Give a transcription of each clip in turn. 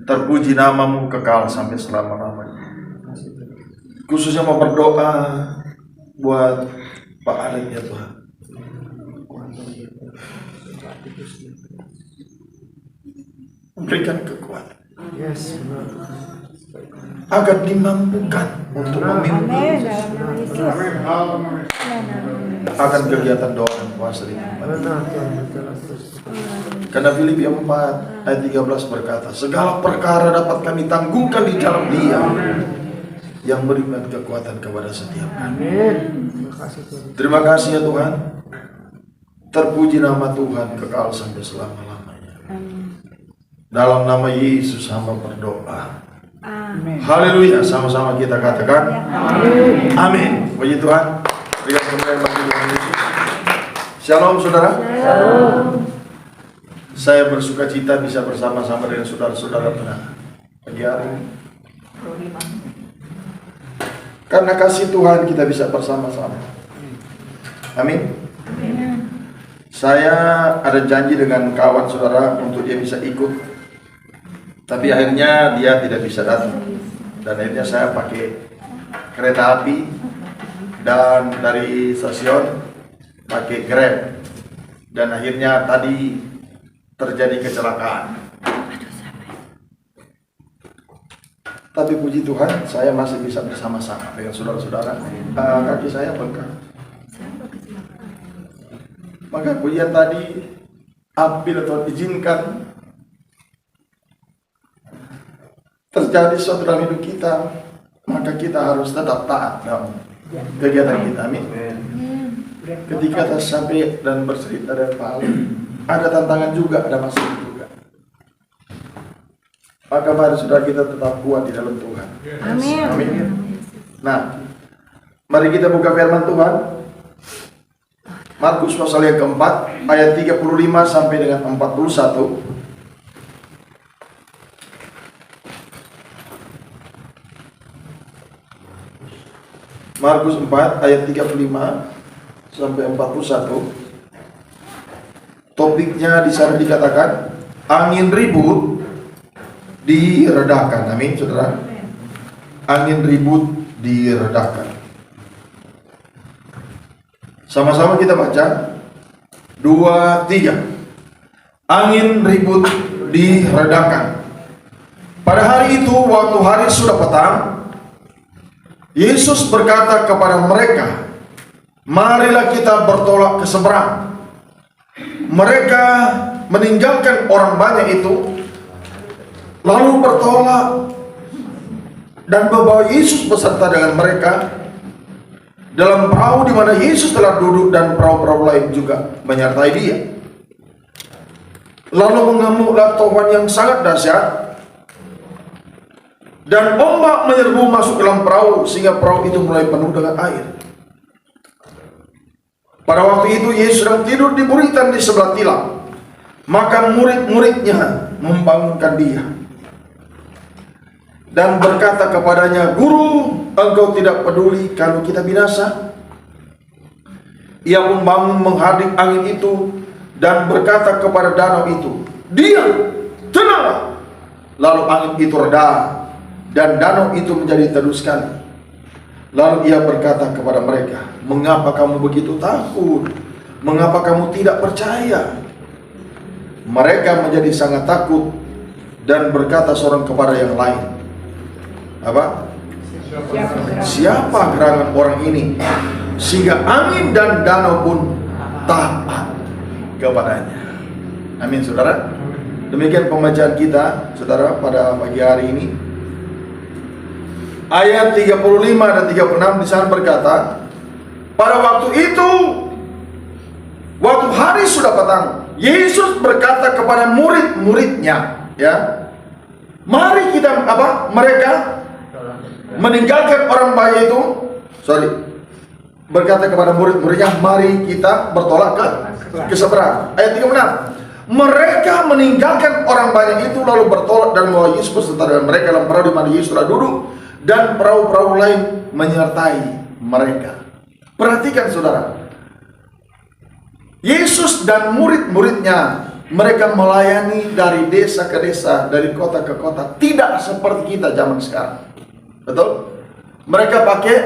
Terpuji namamu kekal sampai selama-lamanya. Khususnya mau berdoa buat Pak Alek ya Tuhan. Berikan kekuatan. Agar dimampukan untuk memimpin akan kegiatan doa dan puasa ini. Karena Filipi 4 ayat 13 berkata, segala perkara dapat kami tanggungkan di dalam Dia yang memberikan kekuatan kepada setiap kami. Terima kasih ya Tuhan. Terpuji nama Tuhan kekal sampai selama-lamanya. Dalam nama Yesus hamba berdoa. Haleluya. Sama-sama kita katakan amin. Puji Tuhan. Berikan kemuliaan bagi Tuhan Yesus. Shalom saudara. Shalom. Saya bersuka cita bisa bersama-sama dengan saudara-saudara pada pagi hari ini. Karena kasih Tuhan kita bisa bersama-sama. Amin. Saya ada janji dengan kawan saudara untuk dia bisa ikut. Tapi akhirnya dia tidak bisa datang. Dan akhirnya saya pakai kereta api. Dan dari stasiun pakai Grab. Dan akhirnya tadi terjadi kecelakaan. Tapi puji Tuhan, saya masih bisa bersama-sama dengan saudara-saudara. Kaki saya bengkak. Maka pujian tadi, apabila Tuhan izinkan terjadi sesuatu dalam hidup kita, maka kita harus tetap taat dalam kegiatan kita. Amin. Ketika kita sampai dan bercerita dari Pak Ali, ada tantangan juga, ada masalah juga. Maka mari saudara kita tetap kuat di dalam Tuhan. Amin. Amin. Nah, mari kita buka firman Tuhan. Markus pasal yang keempat, ayat 35 sampai dengan 41. Markus 4 ayat 35 sampai 41. Topiknya di sana dikatakan angin ribut diredakan. Amin, saudara. Angin ribut diredakan. Sama-sama kita baca 2, 3. Angin ribut diredakan. Pada hari itu, waktu hari sudah petang, Yesus berkata kepada mereka, marilah kita bertolak ke seberang. Mereka meninggalkan orang banyak itu, lalu bertolak dan membawa Yesus beserta dengan mereka dalam perahu di mana Yesus telah duduk, dan perahu-perahu lain juga menyertai dia. Lalu mengamuklah taufan yang sangat dahsyat, dan ombak menyerbu masuk dalam perahu sehingga perahu itu mulai penuh dengan air. Pada waktu itu Yesus sedang tidur di buritan di sebelah tilam. Maka murid-muridnya membangunkan dia dan berkata kepadanya, Guru, engkau tidak peduli kalau kita binasa? Ia pun bangun menghardik angin itu dan berkata kepada danau itu, diam, tenanglah. Lalu angin itu reda dan danau itu menjadi teduh sekali. Lalu ia berkata kepada mereka, mengapa kamu begitu takut? Mengapa kamu tidak percaya? Mereka menjadi sangat takut dan berkata seorang kepada yang lain, apa? Siapa gerangan orang ini sehingga angin dan danau pun taat kepadanya? Amin, saudara. Demikian pembacaan kita, saudara, pada pagi hari ini. Ayat 35 dan 36 di sana berkata, pada waktu itu, waktu hari sudah petang, Yesus berkata kepada murid-muridnya, ya, mari kita mereka meninggalkan orang banyak itu, berkata kepada murid-muridnya, mari kita bertolak ke seberang. Ayat 36. Mereka meninggalkan orang banyak itu lalu bertolak dan membawa Yesus beserta dengan mereka dalam perahu di mana Yesus telah duduk, dan perahu-perahu lain menyertai mereka. Perhatikan saudara, Yesus dan murid-muridnya Mereka melayani dari desa ke desa, dari kota ke kota. Tidak seperti kita zaman sekarang. Betul? Mereka pakai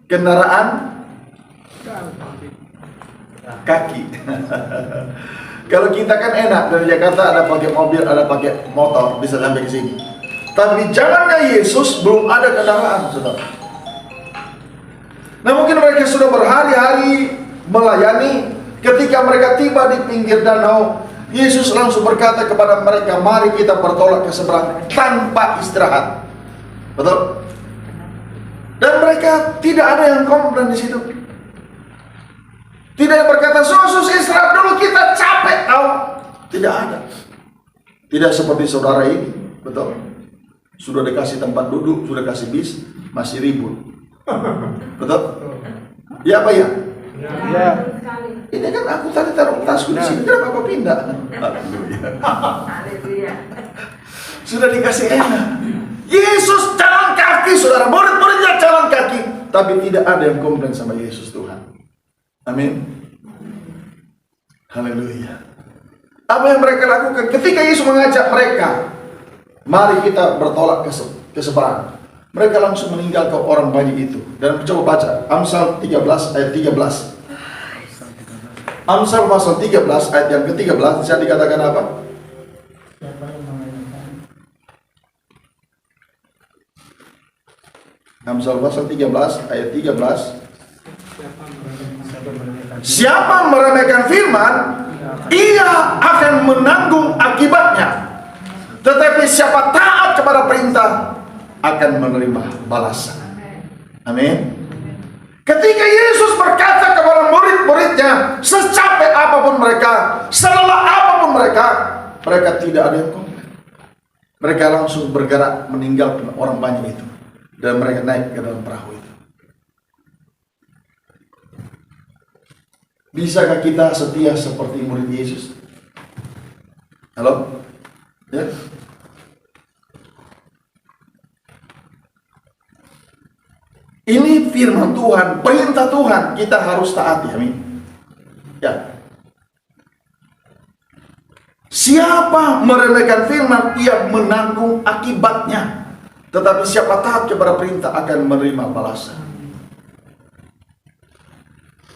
kendaraan kaki. Kalau kita kan enak, dari Jakarta ada pakai mobil, ada pakai motor, bisa sampai ke sini. Tapi zamannya Yesus belum ada kendaraan, saudara. Nah, mungkin mereka sudah berhari-hari melayani. Ketika mereka tiba di pinggir danau, Yesus langsung berkata kepada mereka, mari kita bertolak ke seberang tanpa istirahat. Betul? Dan mereka tidak ada yang komplain di situ. Tidak yang berkata, sus istirahat dulu, kita capek tahu. Tidak ada. Tidak seperti saudara ini, betul? Sudah dikasih tempat duduk, sudah kasih bis, masih ribut. Betul? Ya apa ya? Ya. Ini kan aku tadi taruh tasku di sini, kenapa aku pindah? Sudah dikasih enak. Yesus jalan kaki, saudara. Murid-muridnya jalan kaki, tapi tidak ada yang komplain sama Yesus Tuhan. Amin. Haleluya. Apa yang mereka lakukan ketika Yesus mengajak mereka, mari kita bertolak ke seberang. Mereka langsung meninggalkan orang banyak itu. Dan coba baca Amsal 13 ayat 13. Amsal pasal 13 ayat yang ke-13 bisa dikatakan apa? Amsal pasal 13 ayat 13. Siapa meremehkan firman, ia akan menanggung akibatnya. Tetapi siapa taat kepada perintah akan menerima balasan. Amin. Ketika Yesus berkata kepada murid-muridnya, secapek apapun mereka, selelah apapun mereka, mereka tidak ada yang komplain. Mereka langsung bergerak meninggalkan orang banyak itu, dan mereka naik ke dalam perahu itu. Bisakah kita setia seperti murid Yesus? Halo? Ya? Ini firman Tuhan, perintah Tuhan, kita harus taati. Amin. Ya. Siapa meremehkan firman, ia menanggung akibatnya. Tetapi siapa taat kepada perintah akan menerima balasan.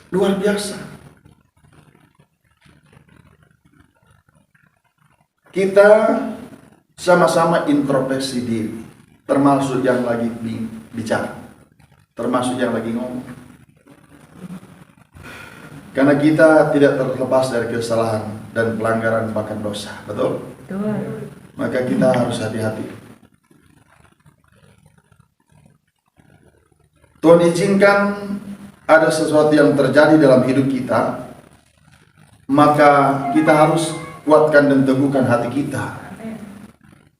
Luar biasa. Kita sama-sama introspeksi diri, termasuk yang lagi bicara, termasuk yang lagi ngomong. Karena kita tidak terlepas dari kesalahan dan pelanggaran bahkan dosa, betul? Maka kita harus hati-hati. Tuhan izinkan ada sesuatu yang terjadi dalam hidup kita, maka kita harus kuatkan dan teguhkan hati kita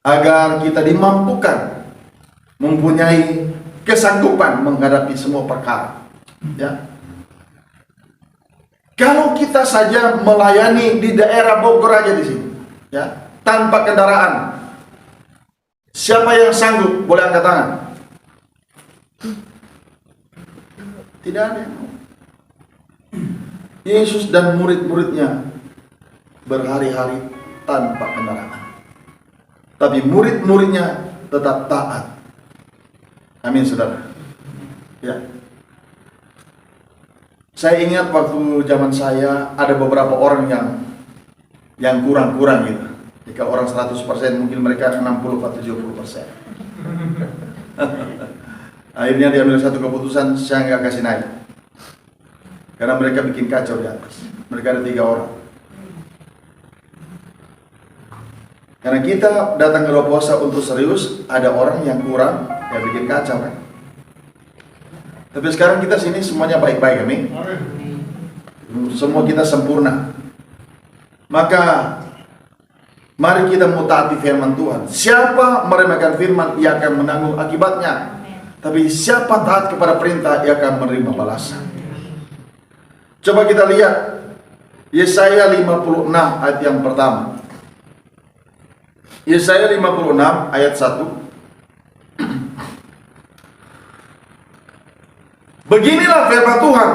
agar kita dimampukan mempunyai kesanggupan menghadapi semua perkara. Ya. Kalau kita saja melayani di daerah Bogor aja di sini, ya, tanpa kendaraan, siapa yang sanggup boleh angkat tangan? Tidak ada yang mau. Yesus dan murid-muridnya berhari-hari tanpa kendaraan, tapi murid-muridnya tetap taat. Amin, saudara. Ya. Saya ingat waktu zaman saya ada beberapa orang yang kurang-kurang gitu. Jika orang 100% mungkin mereka 60 atau 70%. Akhirnya diambil satu keputusan, saya nggak kasih naik. Karena mereka bikin kacau di atas. Mereka ada 3 orang. Karena kita datang ke puasa untuk serius, ada orang yang kurang, ya bikin kacau kan. Tapi sekarang kita sini semuanya baik-baik, amin. Semua kita sempurna. Maka mari kita mutaati firman Tuhan. Siapa meremehkan firman, ia akan menanggung akibatnya. Tapi siapa taat kepada perintah, ia akan menerima balasan. Coba kita lihat Yesaya 56 ayat yang pertama. Yesaya 56 ayat 1. Beginilah firman Tuhan,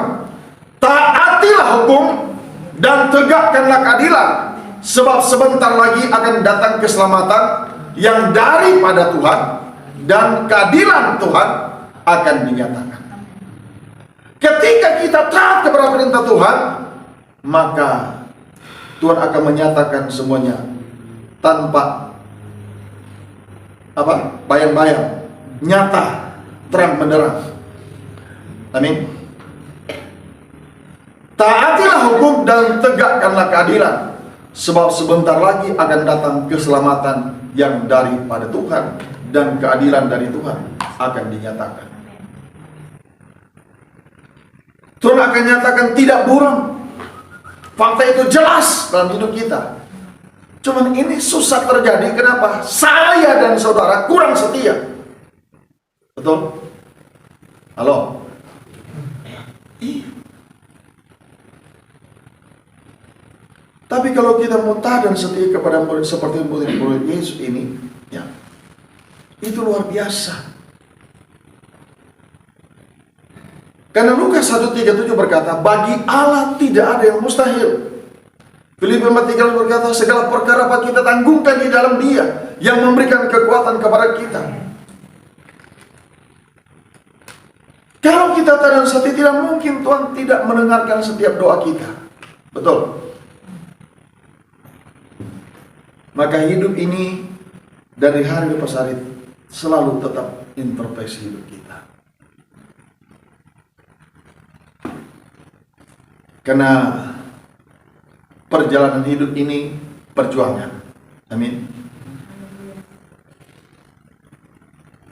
taatilah hukum dan tegakkanlah keadilan, sebab sebentar lagi akan datang keselamatan yang daripada Tuhan, dan keadilan Tuhan akan dinyatakan. Ketika kita taat kepada perintah Tuhan, maka Tuhan akan menyatakan semuanya tanpa bayang-bayang, nyata, terang benderang. Amin. Taatilah hukum dan tegakkanlah keadilan, sebab sebentar lagi akan datang keselamatan yang daripada Tuhan, dan keadilan dari Tuhan akan dinyatakan. Tuhan akan nyatakan tidak buram. Fakta itu jelas dalam hidup kita. Cuman ini susah terjadi. Kenapa? Saya dan saudara kurang setia. Betul? Halo? Iya. Tapi kalau kita mau taat dan setia kepada murid seperti murid Yesus ini, ya, itu luar biasa. Karena Lukas 1:37 berkata, bagi Allah tidak ada yang mustahil. Filipi 4:13 berkata, segala perkara dapat kita tanggungkan di dalam Dia yang memberikan kekuatan kepada kita. Kalau kita taat dan setia, tidak mungkin Tuhan tidak mendengarkan setiap doa kita. Betul? Maka hidup ini dari hari ke hari selalu tetap introspeksi hidup kita. Karena perjalanan hidup ini perjuangan. Amin.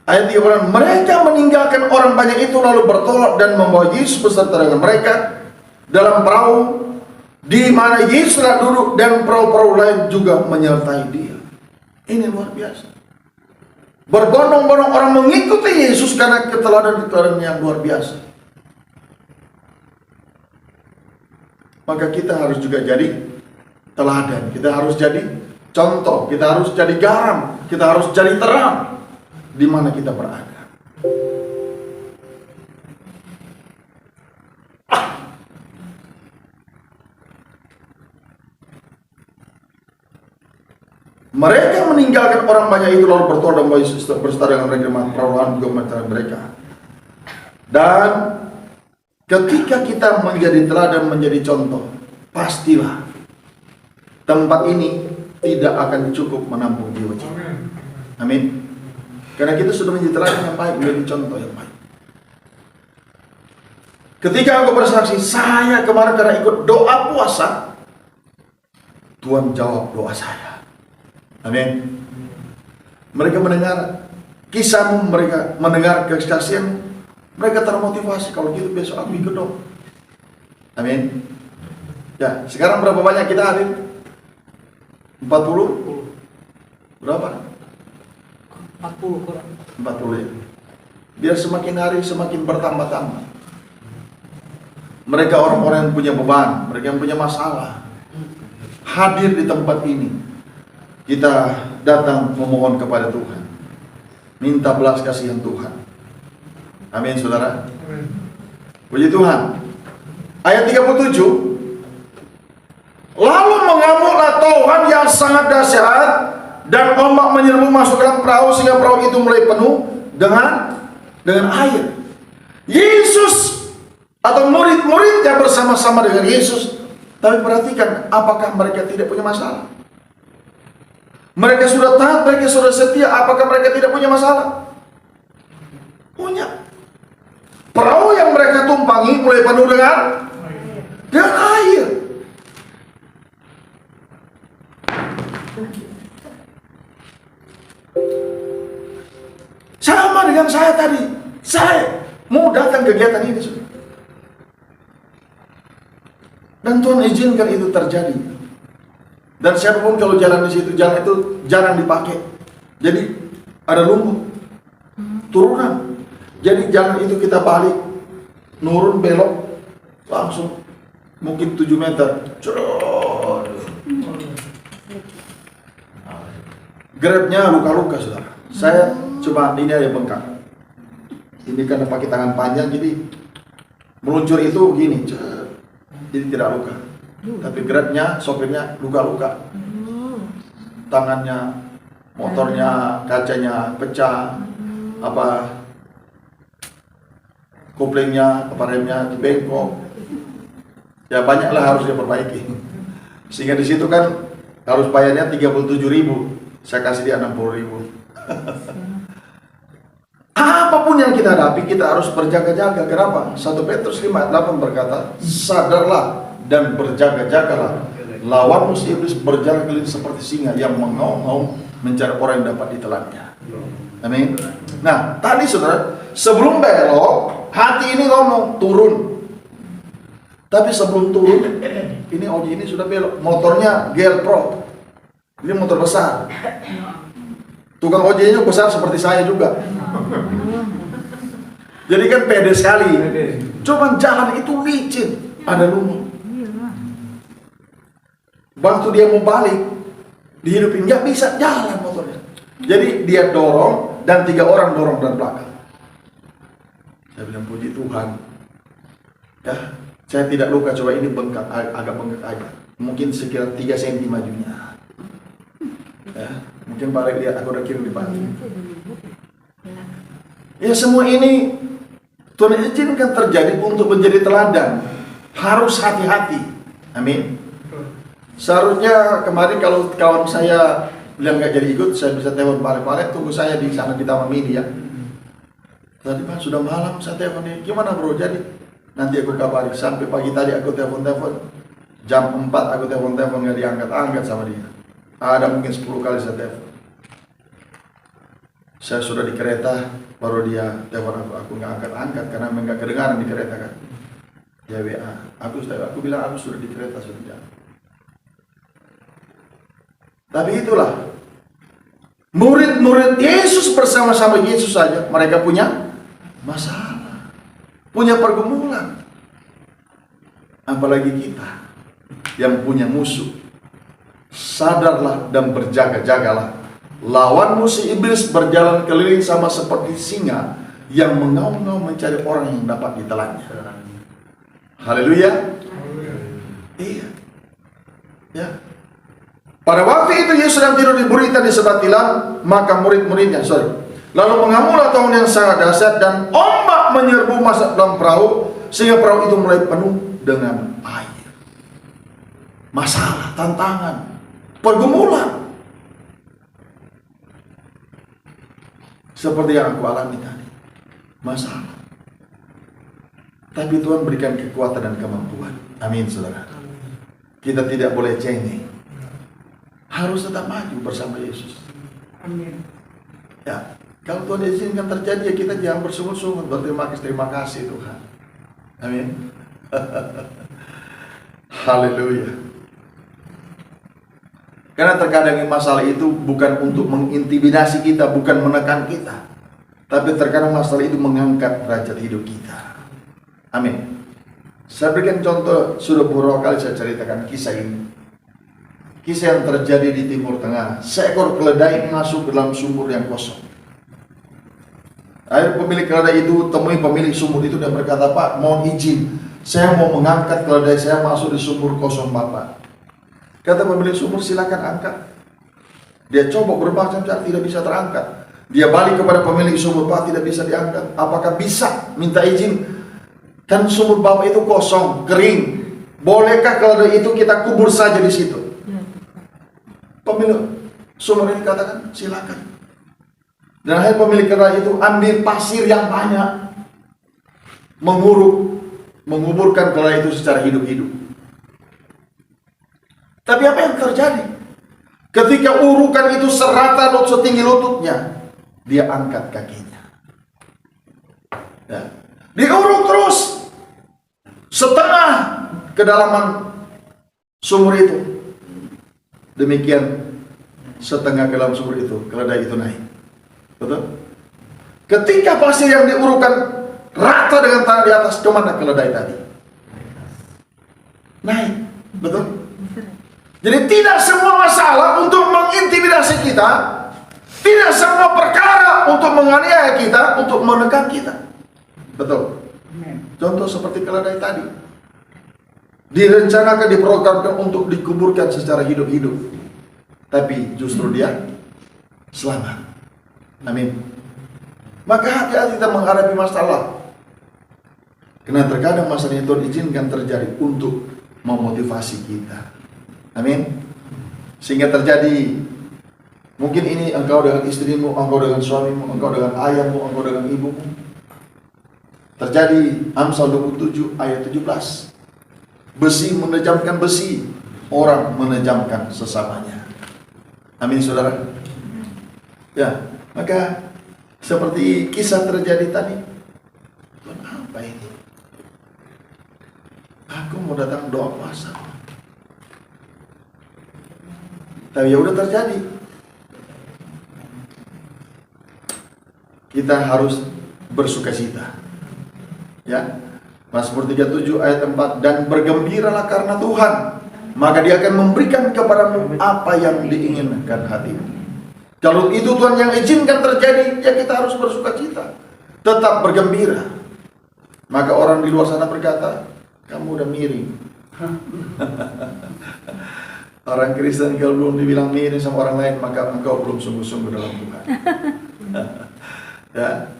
Ayat 3, mereka meninggalkan orang banyak itu lalu bertolak dan membawa Yesus beserta dengan mereka dalam perahu, di mana Yesus telah duduk, dan perahu-perahu lain juga menyertai Dia. Ini luar biasa. Berbondong-bondong orang mengikuti Yesus karena keteladanan yang luar biasa. Maka kita harus juga jadi teladan, kita harus jadi contoh, kita harus jadi garam, kita harus jadi terang di mana kita berada. Mereka meninggalkan orang banyak itu lalu bertolak dan Yesus berserta dengan mereka, perahu juga mencari mereka. Dan ketika kita menjadi teladan, menjadi contoh, pastilah tempat ini tidak akan cukup menampung jiwa-jiwa. Amin. Karena kita sudah menjadi teladan yang baik, menjadi contoh yang baik. Ketika aku bersaksi, saya kemarin karena ikut doa puasa, Tuhan jawab doa saya. Amin. Mereka mendengar kisahmu, mereka mendengar kesaksianmu, mereka termotivasi. Kalau gitu besok aku ikut dong. Amin. Ya, sekarang berapa banyak kita hadir? 40? Berapa? 40 ya. Biar semakin hari semakin bertambah-tambah. Mereka orang-orang yang punya beban, mereka yang punya masalah, hadir di tempat ini. Kita datang memohon kepada Tuhan, minta belas kasihan Tuhan. Amin, saudara. Puji Tuhan. Ayat 37. Lalu mengamuklah Tuhan yang sangat dahsyat, dan ombak menyerbu masuk dalam perahu sehingga perahu itu mulai penuh dengan air. Yesus atau murid-muridnya bersama-sama dengan Yesus. Tapi perhatikan, apakah mereka tidak punya masalah? Mereka sudah taat, mereka sudah setia, apakah mereka tidak punya masalah? Punya. Perahu yang mereka tumpangi mulai penuh dengan air. Sama dengan saya tadi. Saya mau datang kegiatan ini, dan Tuhan izinkan itu terjadi. Dan siapapun kalau jalan di situ, jalan itu jarang dipakai. Jadi ada lumpur, turunan. Jadi jalan itu kita balik, nurun belok, langsung mungkin 7 meter. Grabnya luka-luka, saudara. Saya cuma ini ada bengkak. Ini karena pakai tangan panjang, jadi meluncur itu gini, jadi tidak luka. Tapi grabnya, sopirnya luka-luka. tangannya, motornya, kacanya pecah, koplingnya, remnya bengkok. Ya banyaklah harus dia perbaiki. Sehingga di situ kan harus bayarnya 37.000. Saya kasih dia 60.000. Apapun yang kita hadapi, kita harus berjaga-jaga. Kenapa? 1 Petrus 5:8 berkata, sadarlah dan berjaga-jagalah. Lawanmu si iblis berjalan keliling seperti singa yang mengaum-ngaum mencari orang yang dapat ditelannya. Amin. Nah, tadi saudara, sebelum belok, hati ini ngomong turun. Tapi sebelum turun, ini Oji ini sudah belok. Motornya GL Pro. Ini motor besar. Tukang ojeknya besar seperti saya juga. Jadi kan pede sekali. Coba jalan itu licin, ada lumut. Waktu dia mau balik, dihidupin, nggak bisa jalan motornya. Jadi dia dorong dan 3 orang dorong dari belakang. Saya bilang puji Tuhan. Ya, saya tidak luka, coba ini bengkak, agak bengkak aja. Mungkin sekitar 3 cm majunya. Ya, mungkin balik lihat aku udah kirim di panti. Ya semua ini Tuhan izinkan terjadi untuk menjadi teladan. Harus hati-hati. Amin. Seharusnya kemarin kalau kawan saya bilang nggak jadi ikut, saya bisa telepon balik-balik, tunggu saya di sana di Taman Mini ya. Tadi Pak sudah malam saya telepon nih, gimana bro jadi? Nanti aku kabari. Sampai pagi tadi aku telepon-telepon, jam 4 aku telepon-telepon nggak diangkat-angkat sama dia. Ada mungkin 10 kali saya telepon. Saya sudah di kereta, baru dia telepon aku nggak angkat-angkat karena nggak kedengaran di kereta kan. Dia WA, aku bilang aku sudah di kereta sudah jalan. Tapi itulah murid-murid Yesus bersama-sama Yesus saja mereka punya masalah, punya pergumulan. Apalagi kita yang punya musuh. Sadarlah dan berjaga-jagalah. Lawanmu si iblis berjalan keliling sama seperti singa yang mengaum-ngaum mencari orang yang dapat ditelannya. Haleluya. Iya. Ya. Pada waktu itu Yesus sedang tidur di buritan di sebat tilam, maka murid-muridnya, lalu mengamulah tahun yang sangat dahsyat dan ombak menyerbu masuk dalam perahu sehingga perahu itu mulai penuh dengan air. Masalah, tantangan, pergumulan. Seperti yang aku alami tadi. Masalah. Tapi Tuhan berikan kekuatan dan kemampuan. Amin, saudara. Kita tidak boleh cengeng. Harus tetap maju bersama Yesus. Amin. Ya, kalau Tuhan izinkan terjadi, ya kita jangan bersungut-sungut. Terima kasih Tuhan. Amin. Haleluya. Karena terkadang masalah itu bukan untuk mengintimidasi kita, bukan menekan kita. Tapi terkadang masalah itu mengangkat derajat hidup kita. Amin. Saya berikan contoh, sudah beberapa kali saya ceritakan kisah ini. Kisah yang terjadi di Timur Tengah. Seekor keledai masuk ke dalam sumur yang kosong. Akhirnya pemilik keledai itu temui pemilik sumur itu dan berkata, Pak, mohon izin, saya mau mengangkat keledai saya masuk di sumur kosong Bapak. Kata pemilik sumur, silakan angkat. Dia coba bermacam cara, tidak bisa terangkat. Dia balik kepada pemilik sumur, Pak, tidak bisa diangkat. Apakah bisa minta izin? Kan sumur Bapak itu kosong, kering. Bolehkah keledai itu kita kubur saja di situ? Pemilik sumur ini katakan, silakan. Dan akhirnya pemilik keledai itu ambil pasir yang banyak, menguburkan keledai itu secara hidup-hidup. Tapi apa yang terjadi? Ketika urukan itu serata setinggi lututnya, dia angkat kakinya. Ya. Diuruk terus setengah kedalaman sumur itu. Demikian setengah ke dalam sumur itu, keledai itu naik. Betul? Ketika pasir yang diurukkan rata dengan tanah di atas, kemana keledai tadi? Naik. Betul? Jadi tidak semua masalah untuk mengintimidasi kita, tidak semua perkara untuk menganiaya kita, untuk menekan kita. Betul? Contoh seperti keledai tadi. Direncanakan, diprogramkan untuk dikuburkan secara hidup-hidup. tapi justru dia selamat. Amin. Maka hati-hati kita menghadapi masalah, karena terkadang masalah itu diizinkan terjadi untuk memotivasi kita. Amin. Sehingga terjadi, mungkin ini engkau dengan istrimu, engkau dengan suamimu, engkau dengan ayahmu, engkau dengan ibumu. Terjadi Amsal 27 ayat 17. Besi menejamkan besi, orang menejamkan sesamanya. Amin, saudara. Ya, maka seperti kisah terjadi tadi. Tuhan, apa ini? Aku mau datang doa puasa, tapi ya udah terjadi. Kita harus bersukacita. Ya, Mazmur 37 ayat 4, dan bergembiralah karena Tuhan, maka Dia akan memberikan kepadamu apa yang diinginkan hatimu. Kalau itu Tuhan yang izinkan terjadi, ya kita harus bersukacita, tetap bergembira. Maka orang di luar sana berkata, kamu udah miring. Orang Kristen kalau belum dibilang miring sama orang lain, maka engkau belum sungguh-sungguh dalam Tuhan. Ya.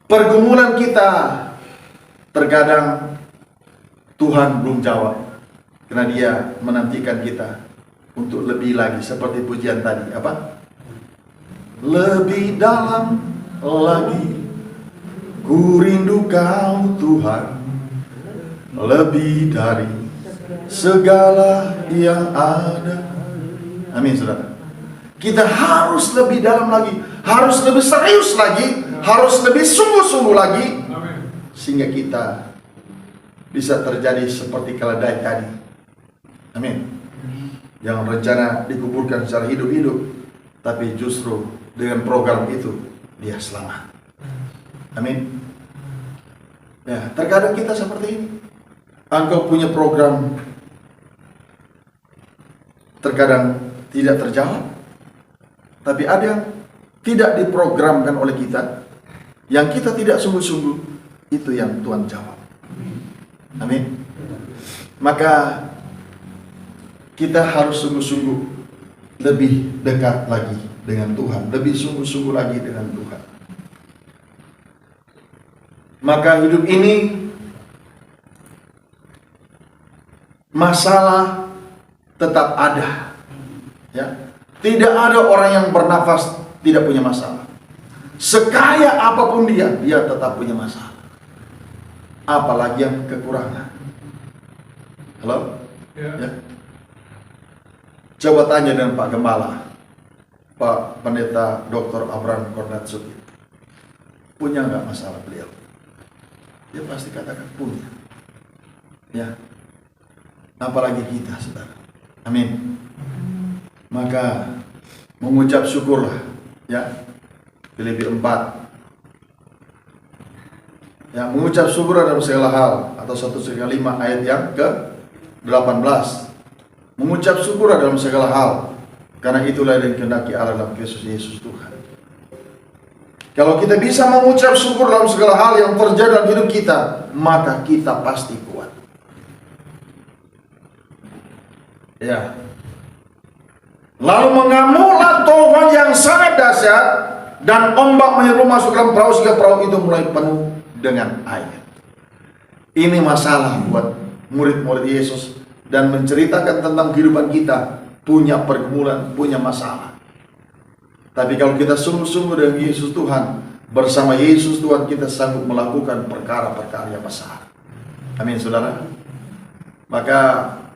Pergumulan kita terkadang Tuhan belum jawab, karena Dia menantikan kita untuk lebih lagi, seperti pujian tadi, apa? Lebih dalam lagi, ku rindu Kau Tuhan, lebih dari segala yang ada. Amin, saudara. Kita harus lebih dalam lagi, harus lebih serius lagi, harus lebih sungguh-sungguh lagi, sehingga kita bisa terjadi seperti keledai tadi. Amin. Yang rencana dikuburkan secara hidup-hidup, tapi justru dengan program itu dia selamat. Amin. Ya, terkadang kita seperti ini. Engkau punya program, terkadang tidak terjawab, tapi ada yang tidak diprogramkan oleh kita, yang kita tidak sungguh-sungguh, itu yang Tuhan jawab. Amin. Maka kita harus sungguh-sungguh lebih dekat lagi dengan Tuhan, lebih sungguh-sungguh lagi dengan Tuhan. Maka hidup ini masalah tetap ada. Ya, tidak ada orang yang bernafas tidak punya masalah. Sekaya apapun dia tetap punya masalah. Apalagi yang kekurangan. Halo? Ya. Coba tanya dengan Pak Gembala, Pak Pendeta Dr. Abraham Kornat Suti, punya nggak masalah beliau? Dia pasti katakan punya. Ya. Apalagi kita, saudara. Amin. Maka mengucap syukurlah, ya. Filipi 4. Ya, mengucap syukur dalam segala hal, atau 1/5 ayat yang ke-18. Mengucap syukur dalam segala hal, karena itulah yang dikehendaki Allah dalam Kristus Yesus Tuhan. Kalau kita bisa mengucap syukur dalam segala hal yang terjadi dalam hidup kita, maka kita pasti kuat. Ya. Lalu mengamulah Tuhan yang sangat dahsyat, dan ombak menyeru masuk dalam perahu, sehingga perahu itu mulai penuh dengan air. Ini masalah buat murid-murid Yesus, dan menceritakan tentang kehidupan kita, punya pergumulan, punya masalah. Tapi kalau kita sungguh-sungguh dengan Yesus Tuhan, bersama Yesus Tuhan, kita sanggup melakukan perkara-perkara yang besar. Amin, saudara. Maka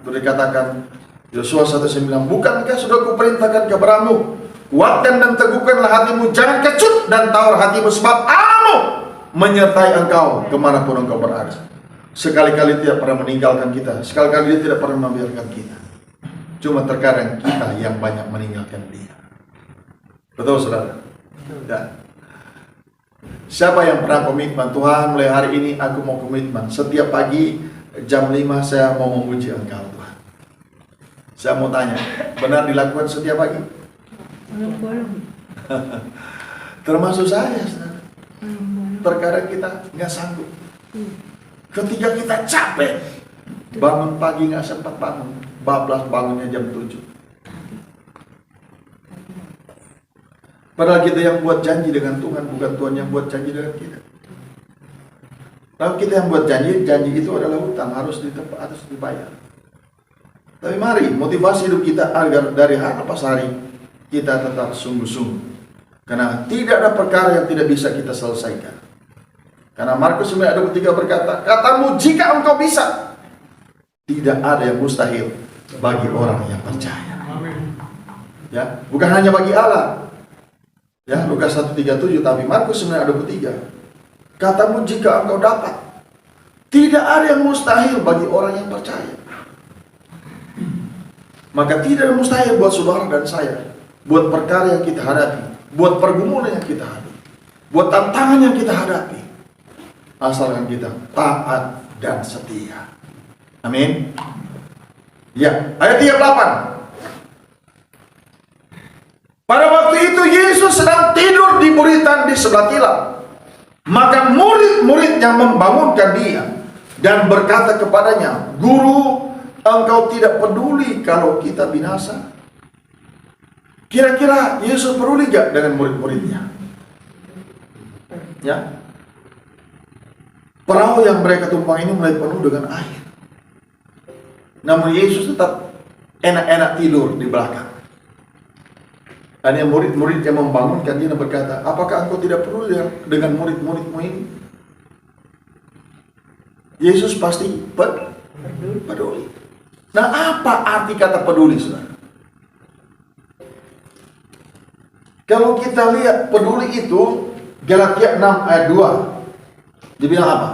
sudah dikatakan Yosua 1:9, bukankah sudah kuperintahkan kepadamu, kuatkan dan teguhkanlah hatimu, jangan kecut dan tawar hatimu, sebab Allah menyertai engkau kemanapun engkau berada. Sekali-kali tidak pernah meninggalkan kita, sekali-kali Dia tidak pernah membiarkan kita. Cuma terkadang kita yang banyak meninggalkan Dia. Betul, saudara? Ya. Siapa yang pernah komitmen, Tuhan mulai hari ini aku mau komitmen, setiap pagi jam 5 saya mau memuji Engkau, Tuhan. Saya mau tanya, benar dilakukan setiap pagi? Termasuk saya, saudara. Terkadang kita nggak sanggup. Ketika kita capek, Bangun pagi nggak sempat bangun, bablas bangunnya jam 7. Padahal kita yang buat janji dengan Tuhan, bukan Tuhan yang buat janji dengan kita. Lalu kita yang buat janji itu adalah hutang, harus dibayar. Tapi mari motivasi hidup kita agar dari hari pas hari kita tetap sungguh-sungguh. Karena tidak ada perkara yang tidak bisa kita selesaikan. Karena Markus 9:23 berkata, katamu jika engkau bisa, tidak ada yang mustahil bagi orang yang percaya. Ya, bukan hanya bagi Allah. Ya, Lukas 1:37, tapi Markus 9:23. Katamu jika engkau dapat, tidak ada yang mustahil bagi orang yang percaya. Maka tidak ada mustahil buat saudara dan saya, buat perkara yang kita hadapi, buat pergumulan yang kita hadapi, buat tantangan yang kita hadapi, asalkan kita taat dan setia. Amin. Ya, ayat 38. Pada waktu itu Yesus sedang tidur di buritan di sebelah tilam. Maka murid-muridnya membangunkan dia dan berkata kepadanya, Guru, engkau tidak peduli kalau kita binasa? Kira-kira Yesus peduli gak dengan murid-muridnya? Ya, perahu yang mereka tumpang ini mulai penuh dengan air. Namun Yesus tetap enak-enak tidur di belakang. Dan yang murid-murid yang membangunkan dia dan berkata, apakah engkau tidak peduli dengan murid-muridmu ini? Yesus pasti peduli. Nah, apa arti kata peduli, saudara? Kalau kita lihat peduli itu, Galatia 6 ayat 2. Dibilang apa?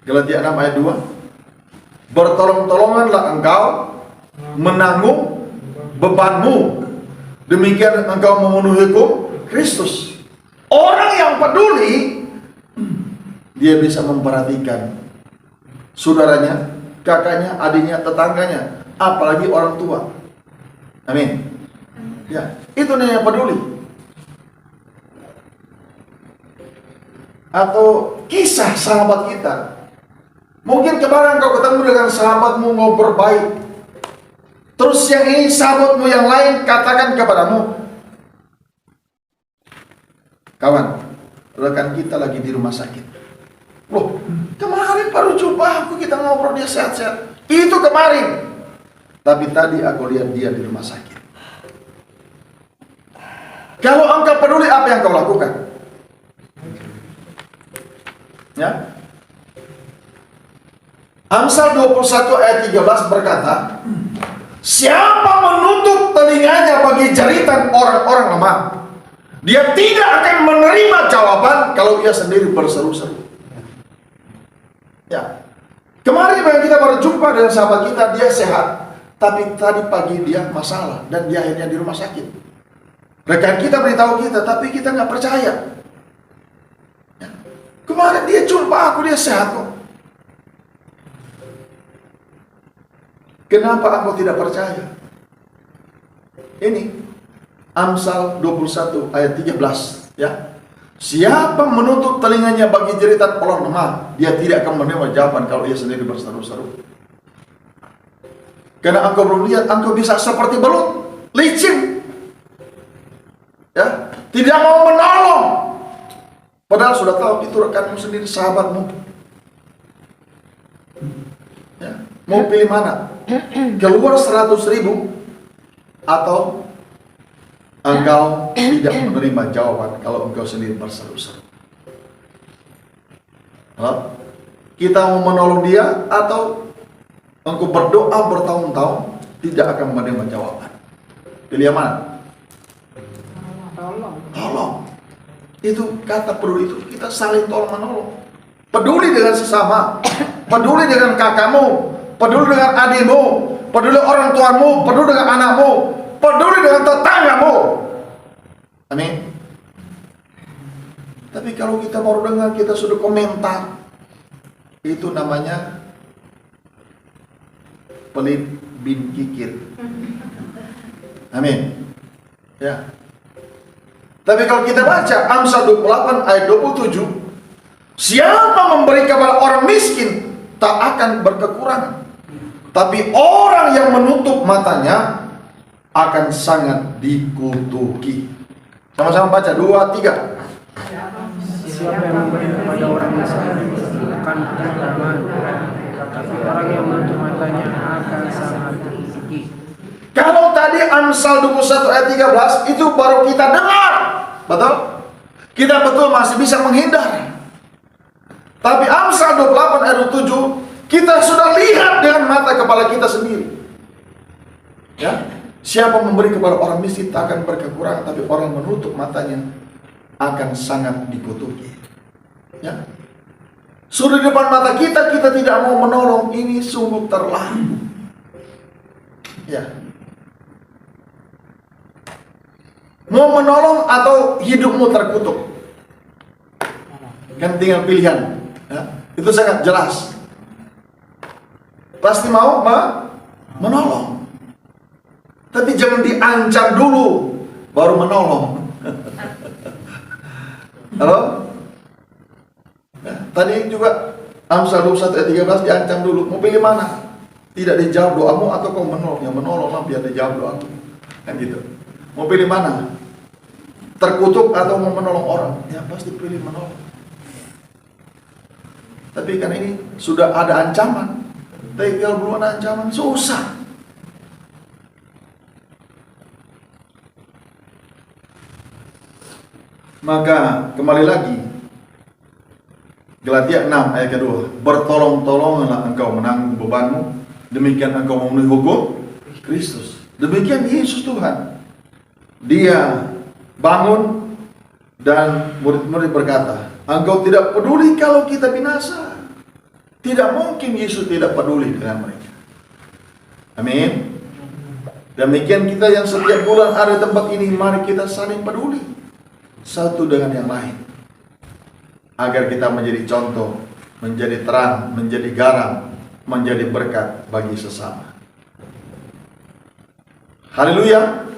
Galatia 6 ayat 2. Bertolong-tolonganlah engkau menanggung bebanmu, demikian engkau memenuhi hukum Kristus. Orang yang peduli, dia bisa memperhatikan saudaranya, kakaknya, adiknya, tetangganya, apalagi orang tua. Amin. Ya, itu namanya peduli. Atau kisah sahabat kita. Mungkin kemarin kau ketemu dengan sahabatmu ngobrol baik, terus yang ini sahabatmu yang lain katakan kepadamu, kawan, rekan kita lagi di rumah sakit. Loh, kemarin baru jumpa aku, kita ngobrol dia sehat-sehat. Itu kemarin. Tapi tadi aku lihat dia di rumah sakit. Kalau engkau peduli, apa yang kau lakukan? Ya. Amsal 21 ayat 13 berkata, siapa menutup telinganya bagi jeritan orang-orang lemah, dia tidak akan menerima jawaban kalau ia sendiri berseru-seru. Ya. Kemarin kita baru jumpa dengan sahabat kita, dia sehat, tapi tadi pagi dia masalah dan dia akhirnya di rumah sakit. Rekan kita beritahu kita, tapi kita nggak percaya. Ya. Kemarin dia jumpa aku, dia sehat kok. Kenapa aku tidak percaya? Ini Amsal 21 ayat 13, ya. Siapa menutup telinganya bagi jeritan orang lemah, dia tidak akan menerima jawaban kalau ia sendiri berseru-seru. Karena engkau belum lihat, engkau bisa seperti belut, licin. Ya, tidak mau menolong. Padahal sudah tahu itu rekanmu sendiri, sahabatmu. Ya, mau pilih mana? Keluar 100.000 atau engkau tidak menerima jawaban kalau engkau sendiri berseru-seru. Kita mau menolong dia atau engkau berdoa bertahun-tahun tidak akan menerima jawaban. Pilih yang mana? Tolong. Itu kata peduli, itu kita saling tolong menolong. Peduli dengan sesama, peduli dengan kakakmu, peduli dengan adikmu, peduli orang tuamu, peduli dengan anakmu, peduli dengan tetanggamu. Amin. Tapi kalau kita baru dengar, kita sudah komentar, itu namanya pelit bin kikir. Amin. Ya. Tapi kalau kita baca Amsal 28 ayat 27, Siapa memberi kepada orang miskin tak akan berkekurangan. Tapi orang yang menutup matanya akan sangat dikutuki. Sama-sama baca 2, 3. Siapa yang memberi kepada orang miskin akan berkekurangan, tapi orang yang menutup matanya akan sangat dikutuki. Kalau tadi Amsal 21 ayat 13 itu baru kita dengar, betul? Kita betul masih bisa menghindar. Tapi Amsal 28 ayat 7 kita sudah lihat dengan mata kepala kita sendiri. Ya, siapa memberi kepada orang miskin tak akan berkekurangan, tapi orang menutup matanya akan sangat dikutuki. Ya, sudah di depan mata kita, kita tidak mau menolong, ini sungguh terlalu. Ya, mau menolong atau hidupmu terkutuk, kan tinggal pilihan. Ya, itu sangat jelas. Pasti mau menolong, tapi jangan diancam dulu baru menolong. Halo? Ya, tadi juga Amsal 21 ayat 13 diancam dulu. Mau pilih mana? Tidak dijawab doamu atau kau menolong? Ya menolonglah biar dijawab doamu. Kan gitu. Mau pilih mana? Terkutuk atau mau menolong orang? Ya pasti pilih menolong. Tapi kan ini sudah ada ancaman. Tapi kalau belum ada ancaman susah. Maka kembali lagi Galatia 6 ayat kedua, bertolong-tolonglah engkau menanggung bebanmu, demikian engkau memenuhi hukum Kristus. Demikian Yesus Tuhan. Dia bangun dan murid-murid berkata, engkau tidak peduli kalau kita binasa. Tidak mungkin Yesus tidak peduli dengan mereka. Amin. Demikian kita yang setiap bulan ada di tempat ini, mari kita saling peduli satu dengan yang lain, agar kita menjadi contoh, menjadi terang, menjadi garam, menjadi berkat bagi sesama. Haleluya.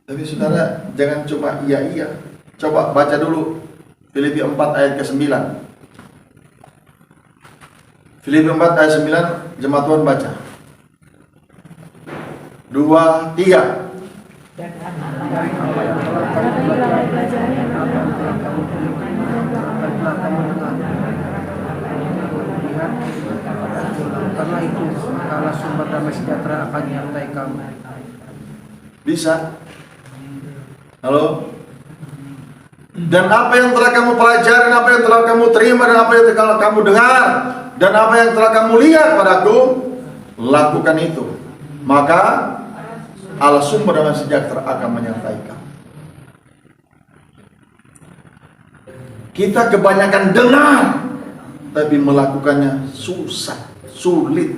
Tapi saudara, jangan cuma iya-iya. Coba baca dulu Filipi 4 ayat ke-9. Filipi 4 ayat 9, jemaat Tuhan baca. 2, 3. Karena itu, kalau sumber damai sejahtera akan menyertai kamu. Bisa? Halo? Dan apa yang telah kamu pelajari, apa yang telah kamu terima, dan apa yang telah kamu dengar, dan apa yang telah kamu lihat padaku, lakukan itu. Maka Allah sumber damai sejahtera akan menyertai kamu. Kita kebanyakan dengar, tapi melakukannya susah, sulit.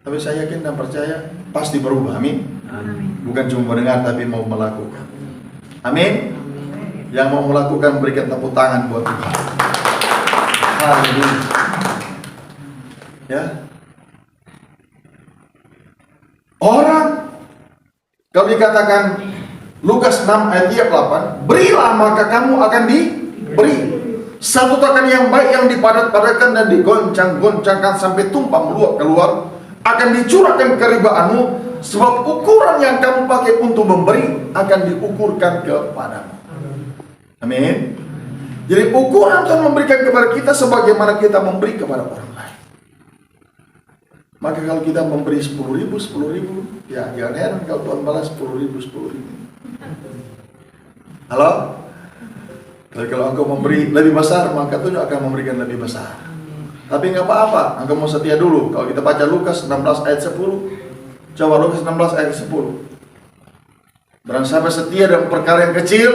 Tapi saya yakin dan percaya pasti berubah, amin. Bukan cuma mendengar tapi mau melakukan. Amin. Yang mau melakukan berikan tepuk tangan buat Tuhan. Haleluya. Ya. Orang kalau dikatakan Lukas 6 ayat 8, berilah maka kamu akan diberi. Satu takan yang baik yang dipadat-padatkan dan digoncang-goncangkan sampai tumpah meluap keluar akan dicurahkan keribaanmu, sebab ukuran yang kamu pakai untuk memberi akan diukurkan kepadamu. Amin. Jadi ukuran Tuhan memberikan kepada kita sebagaimana kita memberi kepada orang lain. Maka kalau kita memberi 10.000, ya jangan heran kalau Tuhan balas 10.000. Halo? Jadi kalau engkau memberi lebih besar, maka Tuhan akan memberikan lebih besar. Tapi nggak apa-apa, engkau mau setia dulu. Kalau kita baca Lukas 16 ayat 10, coba Lukas 16 ayat 10. Barang siapa setia dalam perkara yang kecil,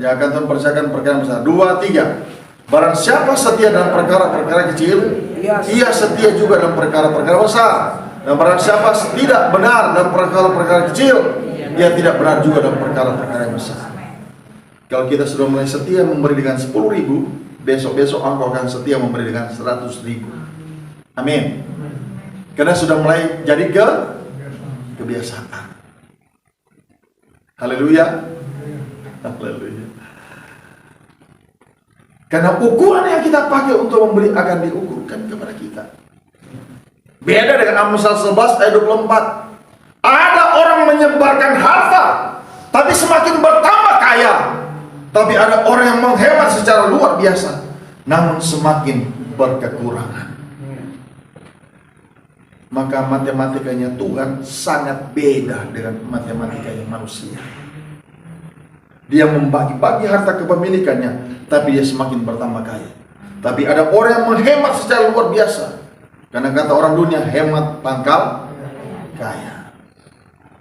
ya akan Tuhan percayakan perkara yang besar. 2, 3. Barang siapa setia dalam perkara-perkara kecil, ia setia juga dalam perkara-perkara besar. Dan barang siapa tidak benar dalam perkara-perkara kecil, ia tidak benar juga dalam perkara-perkara yang besar. Kalau kita sudah mulai setia memberi dengan 10.000, besok-besok engkau akan setia memberi dengan 100.000. Amin. Karena sudah mulai jadi kebiasaan. Haleluya. Haleluya. Karena ukuran yang kita pakai untuk memberi akan diukurkan kepada kita. Beda dengan Amsal 11 ayat 24. Ada orang menyebarkan harta, tapi semakin bertambah kaya. Tapi ada orang yang menghemat secara luar biasa, namun semakin berkekurangan. Maka matematikanya Tuhan sangat beda dengan matematikanya manusia. Dia membagi-bagi harta kepemilikannya, tapi dia semakin bertambah kaya. Tapi ada orang yang menghemat secara luar biasa. Karena kata orang dunia, hemat pangkal kaya.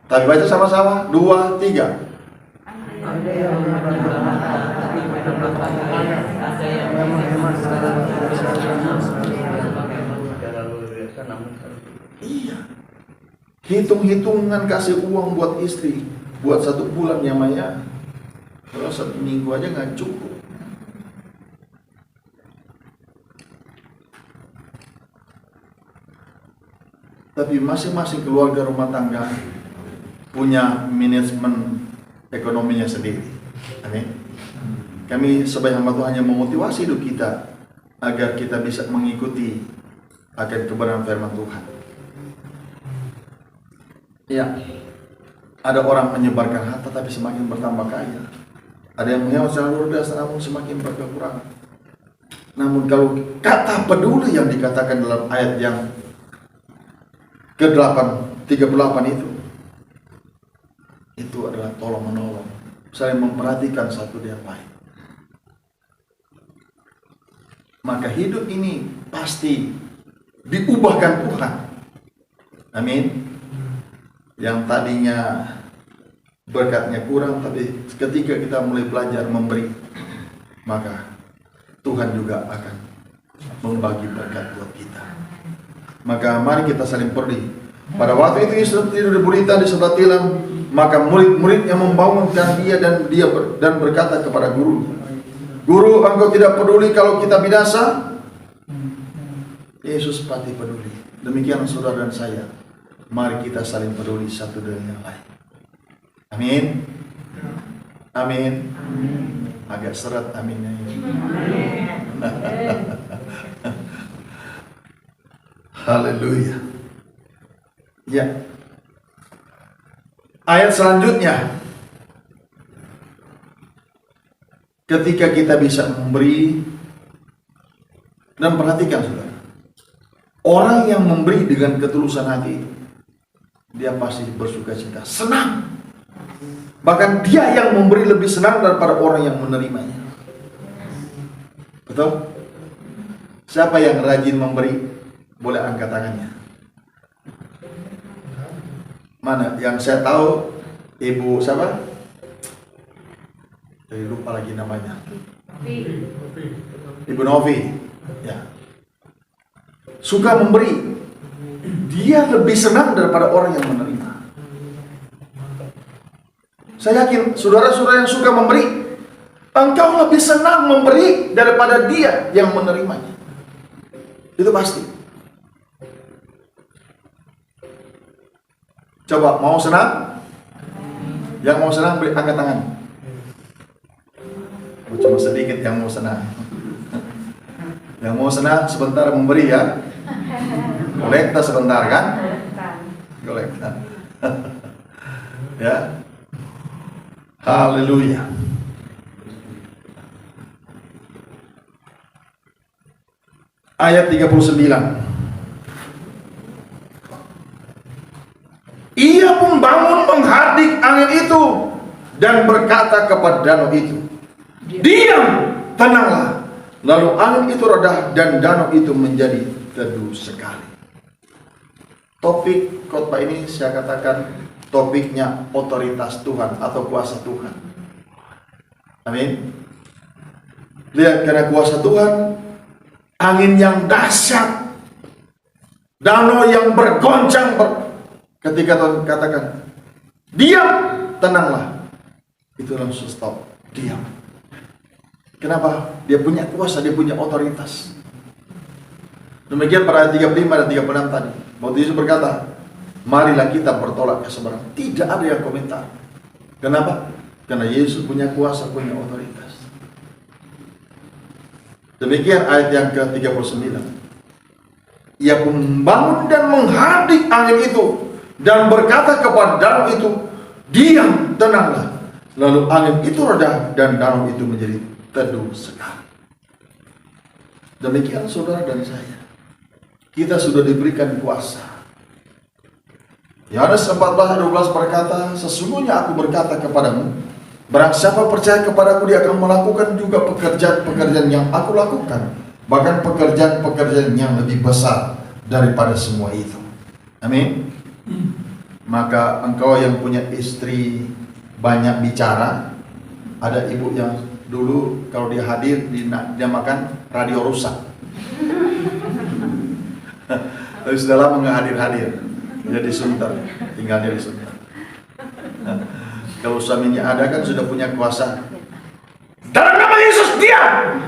Tapi baca sama-sama, 2, 3. Ada yang Iya. Hitung-hitungan kasih uang buat istri, buat 1 bulan ya Maya. Kalau 1 minggu aja nggak cukup. Tapi masing-masing keluarga rumah tangga punya manajemen ekonominya sendiri. Amin. Kami sebagai hamba Tuhan hanya memotivasi hidup kita agar kita bisa mengikuti akan kebenaran firman Tuhan. Ya, ada orang menyebarkan harta tapi semakin bertambah kaya. Ada yang menghemat secara luar biasa namun semakin berkekurangan. Namun kalau kata peduli yang dikatakan dalam ayat yang ke-8, 38 itu adalah tolong menolong, saling memperhatikan satu dengan lain. Maka hidup ini pasti diubahkan Tuhan. Amin. Yang tadinya berkatnya kurang, tapi ketika kita mulai belajar memberi, maka Tuhan juga akan membagi berkat buat kita. Maka mari kita saling peduli. Pada waktu itu Yesus tidur di gurita di sebelah tilam, maka murid-muridnya membangunkan dia dan berkata kepada guru, "Guru, engkau tidak peduli kalau kita binasa?" Yesus pasti peduli. Demikian saudara dan saya, mari kita saling peduli satu dengan yang lain. Amin. Amin. Agak seret aminnya ini. Haleluya. Ya. Ayat selanjutnya, ketika kita bisa memberi, dan perhatikan saudara, orang yang memberi dengan ketulusan hati itu, dia pasti bersuka cita, senang. Bahkan dia yang memberi lebih senang daripada orang yang menerimanya. Betul? Siapa yang rajin memberi? Boleh angkat tangannya. Mana? Yang saya tahu Ibu siapa? Jadi lupa lagi namanya. Ibu Novi. Ya. Suka memberi. Dia lebih senang daripada orang yang menerima. Saya yakin saudara-saudara yang suka memberi, engkau lebih senang memberi daripada dia yang menerimanya. Itu pasti. Coba mau senang? Yang mau senang beri angkat tangan. Cuma sedikit yang mau senang. Yang mau senang sebentar memberi ya. Kolekta sebentar kan? Kolekta. Ya. Haleluya. Ayat 39. Ia pun bangun menghardik angin itu dan berkata kepada danau itu, "Diam, tenanglah." Lalu angin itu reda dan danau itu menjadi teduh sekali. Topik khotbah ini saya katakan topiknya otoritas Tuhan atau kuasa Tuhan. Amin. Lihat, karena kuasa Tuhan, angin yang dahsyat, danau yang bergoncang, ketika Tuhan katakan, "Diam, tenanglah," itu langsung stop, diam. Kenapa? Dia punya kuasa, dia punya otoritas. Demikian pada ayat 35 dan 36 tadi. Waktu Yesus berkata, marilah kita bertolak ke seberang. Tidak ada yang komentar. Kenapa? Karena Yesus punya kuasa, punya otoritas. Demikian ayat yang ke-39. Ia pun membangun dan menghadik angin itu dan berkata kepada danau itu, diam, tenanglah. Lalu angin itu reda dan danau itu menjadi teduh sekali. Demikian saudara dan saya, kita sudah diberikan kuasa. Yohanes 14:12 berkata, sesungguhnya aku berkata kepadamu, barang siapa percaya kepadaku, dia akan melakukan juga pekerjaan-pekerjaan yang aku lakukan, bahkan pekerjaan-pekerjaan yang lebih besar daripada semua itu. Amin. Maka engkau yang punya istri banyak bicara, ada ibu yang dulu kalau dia hadir dia makan radio rusak. Tapi sudah lama nggak hadir, jadi Sunter, tinggalnya di Sunter. Kalau suaminya ada kan sudah punya kuasa. Dalam nama Yesus diam.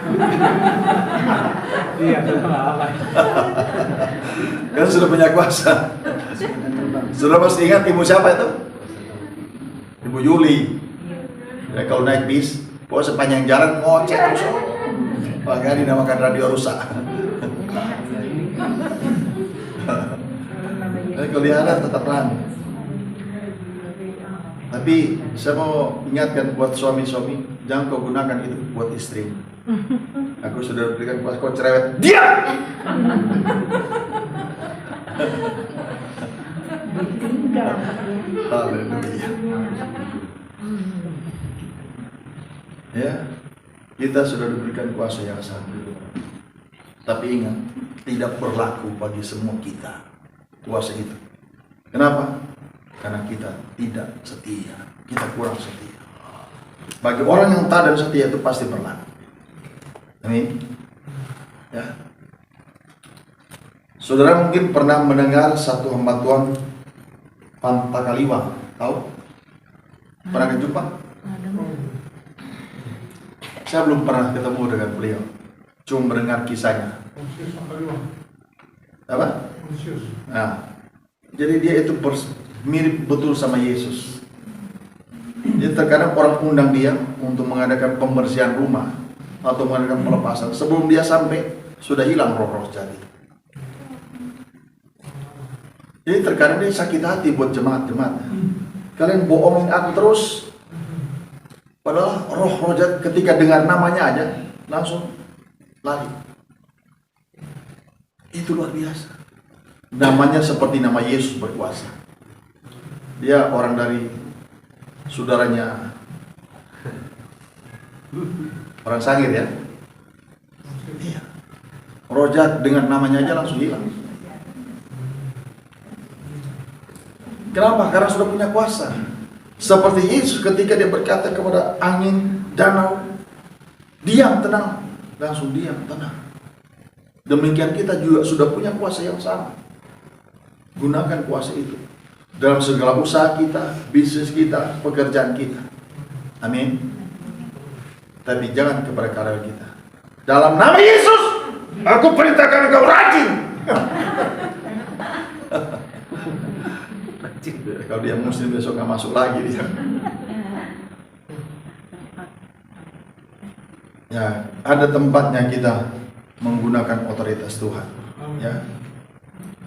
Iya, Kan sudah punya kuasa. Sudah pasti ingat ibu siapa itu? Ibu Yuli. Ya, kalau naik bis, pokoknya sepanjang jalan ngoceh terus. Makanya dinamakan radio rusak. Kalau dia ada tetap rame. Tapi saya mau ingatkan buat suami-suami, jangan kau gunakan itu buat istri. Aku sudah berikan kuasa, kau cerewet, diam! Haleluya. Ya, kita sudah diberikan kuasa yang sangat besar. Tapi ingat, tidak berlaku bagi semua kita kuasa itu. Kenapa? Karena kita tidak setia, kita kurang setia. Bagi orang yang taat dan setia itu pasti berlaku. Amin. Ya. Saudara mungkin pernah mendengar satu hamba Tuhan, Pantakaliwang, tahu? Pernah berjumpa? Saya belum pernah ketemu dengan beliau, cuma mendengar kisahnya. Apa? Nah, jadi dia itu mirip betul sama Yesus. Jadi terkadang orang undang dia untuk mengadakan pembersihan rumah atau mengadakan pelepasan. Sebelum dia sampai, sudah hilang roh-roh jahat itu. Jadi terkadang dia sakit hati buat jemaat-jemaat. Kalian bohongin aku terus. Padahal roh-roh jahat ketika dengar namanya aja langsung lari. Itu luar biasa. Namanya seperti nama Yesus berkuasa. Dia orang dari saudaranya orang Sangir ya. Iya. Roh jahat dengan namanya aja langsung hilang. Kenapa? Karena sudah punya kuasa. Seperti Yesus ketika dia berkata kepada angin, danau, diam, tenang. Langsung diam, tenang. Demikian kita juga sudah punya kuasa yang sama. Gunakan kuasa itu dalam segala usaha kita, bisnis kita, pekerjaan kita. Amin. Tapi jangan kepada karya kita. Dalam nama Yesus, aku perintahkan engkau rajin. Kalau dia muslim besok nggak masuk lagi dia. Ya, ada tempatnya kita menggunakan otoritas Tuhan. Ya,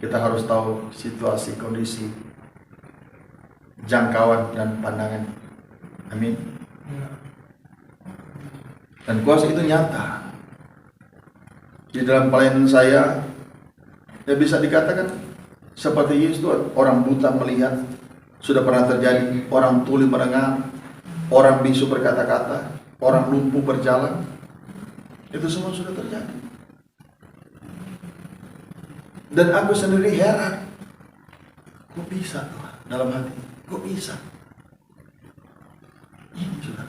kita harus tahu situasi, kondisi, jangkauan dan pandangan. Amin. Dan kuasa itu nyata. Di dalam pelayanan saya, ya bisa dikatakan seperti Yesus, orang buta melihat, sudah pernah terjadi, orang tuli mendengar, orang bisu berkata-kata, orang lumpuh berjalan. Itu semua sudah terjadi. Dan aku sendiri heran, kok bisa Tuhan dalam hati, kok bisa? Ini sudah.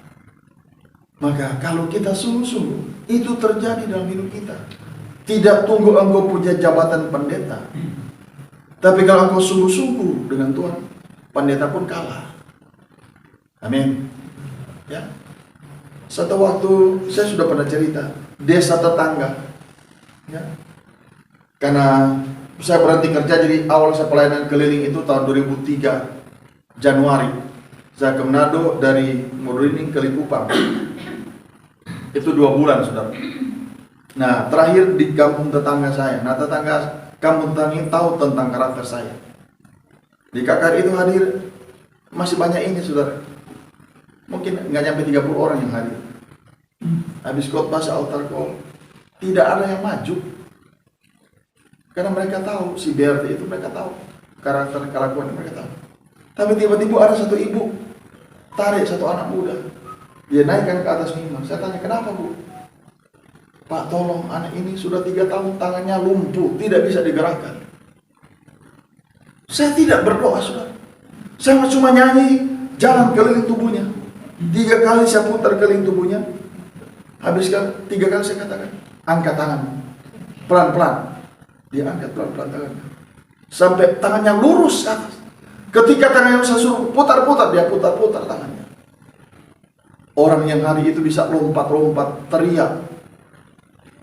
Maka kalau kita sungguh-sungguh, itu terjadi dalam hidup kita. Tidak tunggu engkau punya jabatan pendeta. Tapi kalau engkau sungguh-sungguh dengan Tuhan, pendeta pun kalah. Amin. Ya. Satu waktu saya sudah pernah cerita, desa tetangga, ya, Karena saya berhenti kerja, jadi awal saya pelayanan keliling itu tahun 2003 Januari. Saya ke Manado dari Modorini ke Likupang. Itu 2 bulan, saudara. Nah, terakhir di kampung tetangga saya. Nah, kampung tetangga ini tahu tentang karakter saya. Di KKR itu hadir masih banyak ini, saudara. Mungkin nggak nyampe 30 orang yang hadir. Habis khotbah altar call, tidak ada yang maju. Karena mereka tahu, si BRT itu mereka tahu. Karakter kelakuan mereka tahu. Tapi tiba-tiba ada satu ibu tarik satu anak muda. Dia naikkan ke atas mimbar. Saya tanya, kenapa bu? Pak, tolong, anak ini sudah 3 tahun tangannya lumpuh, tidak bisa digerakkan. Saya tidak berdoa, saudara. Saya cuma nyanyi, jalan keliling tubuhnya. 3 kali saya putar keliling tubuhnya. Habis 3 kali saya katakan, angkat tangan, pelan-pelan. Dia angkat pelan-pelan tangannya, sampai tangannya lurus ke atas. Ketika tangannya saya suruh putar-putar, dia putar-putar tangannya. Orang yang hari itu bisa lompat-lompat, teriak.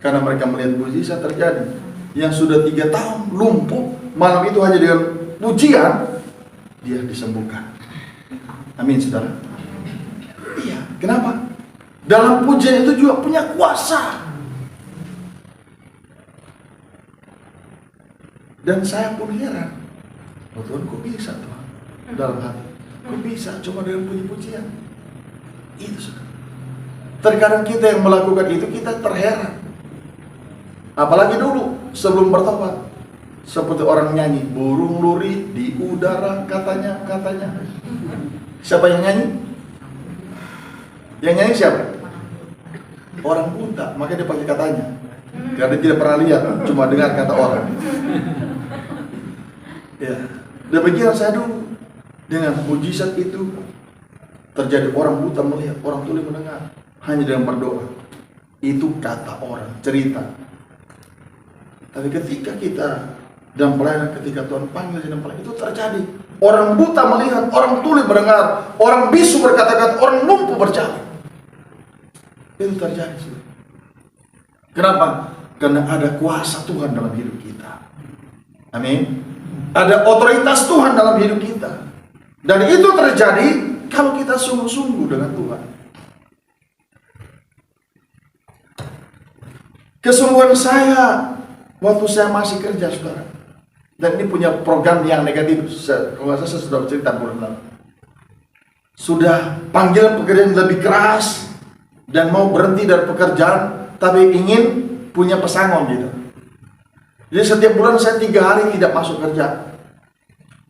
Karena mereka melihat mujizat terjadi. Yang sudah 3 tahun lumpuh, malam itu hanya dengan pujian, dia disembuhkan. Amin, saudara. Iya, kenapa? Dalam pujian itu juga punya kuasa. Dan saya pun heran, oh Tuhan, kok bisa Tuhan? Dalam hati, kok bisa cuma dengan puji-pujian? Itu sudah. Terkadang kita yang melakukan itu, kita terheran. Apalagi dulu, sebelum bertobat. Seperti orang nyanyi, burung luri di udara katanya. Siapa yang nyanyi? Yang nyanyi siapa? Orang buta, makanya dia pakai katanya. Karena dia tidak pernah lihat, cuma dengar kata orang. Ya, demikian saya dulu. Dengan mujizat itu terjadi, orang buta melihat, orang tuli mendengar, hanya dengan berdoa. Itu kata orang, cerita. Tapi ketika kita dalam pelayanan, ketika Tuhan panggil dalam pelayanan, itu terjadi. Orang buta melihat, orang tuli mendengar, orang bisu berkata-kata, orang lumpuh berjalan. Itu terjadi. Kenapa? Karena ada kuasa Tuhan dalam hidup kita. Amin. Ada otoritas Tuhan dalam hidup kita. Dan itu terjadi kalau kita sungguh-sungguh dengan Tuhan. Kesungguhan saya waktu saya masih kerja, saudara. Dan ini punya program yang negatif. Kalau saya sudah bercerita bulan lalu. Sudah panggil pekerjaan lebih keras dan mau berhenti dari pekerjaan, tapi ingin punya pesangon gitu. Jadi setiap bulan saya 3 hari tidak masuk kerja.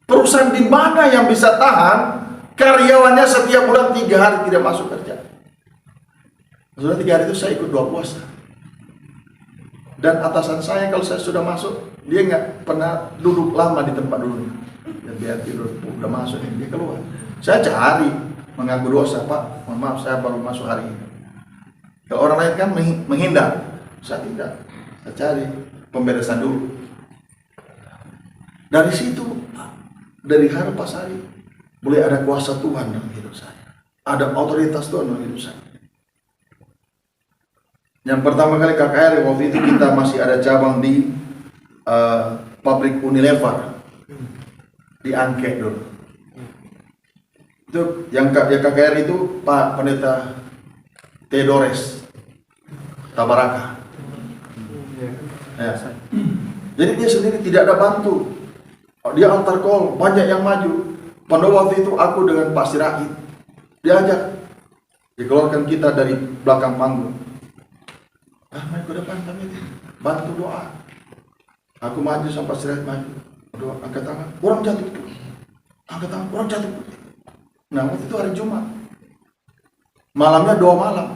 Perusahaan di mana yang bisa tahan karyawannya setiap bulan 3 hari tidak masuk kerja? Sudah 3 hari itu saya ikut 2 puasa. Dan atasan saya kalau saya sudah masuk, dia nggak pernah duduk lama di tempat dulu. Dan dia tidur, udah masuk, dia keluar. Saya cari, mengaku dosa, Pak, mohon maaf saya baru masuk hari ini. Kalau orang lain kan menghindar, saya tidak. Saya cari pemberesan dulu. Dari situ, dari hari pas hari, boleh ada kuasa Tuhan dalam hidup saya. Ada otoritas Tuhan dalam hidup saya. Yang pertama kali KKR, waktu itu kita masih ada cabang di pabrik Unilever di Angke dulu. Itu yang KKR itu Pak Pendeta Theodores Tabaraka. Ya. Jadi dia sendiri tidak ada bantu. Dia altar call, banyak yang maju. Pada waktu itu aku dengan Pak Sirait diajak, dikeluarkan kita dari belakang panggung. Mari ke depan kami, bantu doa. Aku maju sampai Pak Sirait maju, doa, angkat tangan, orang jatuh, angkat tangan, orang jatuh. Nah waktu itu hari Jumat, malamnya doa malam.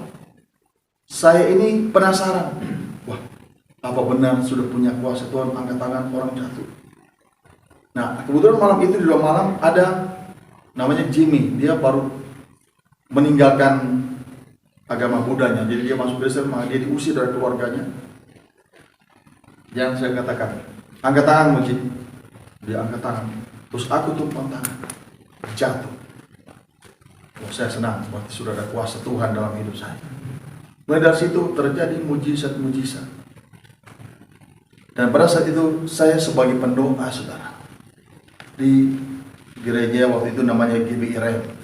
Saya ini penasaran, wah apa benar sudah punya kuasa Tuhan angkat tangan orang jatuh. Nah kebetulan malam itu di doa malam ada namanya Jimmy, dia baru meninggalkan agama Budanya, jadi dia masuk Kristen, dia diusir dari keluarganya. Yang saya katakan, angkat tangan Muji, dia angkat tangan, terus aku tumpang tangan, jatuh. Oh, saya senang, berarti sudah ada kuasa Tuhan dalam hidup saya. Mulai dari situ terjadi mujizat-mujizat. Dan pada saat itu saya sebagai pendoa, saudara, di gereja waktu itu namanya GBI,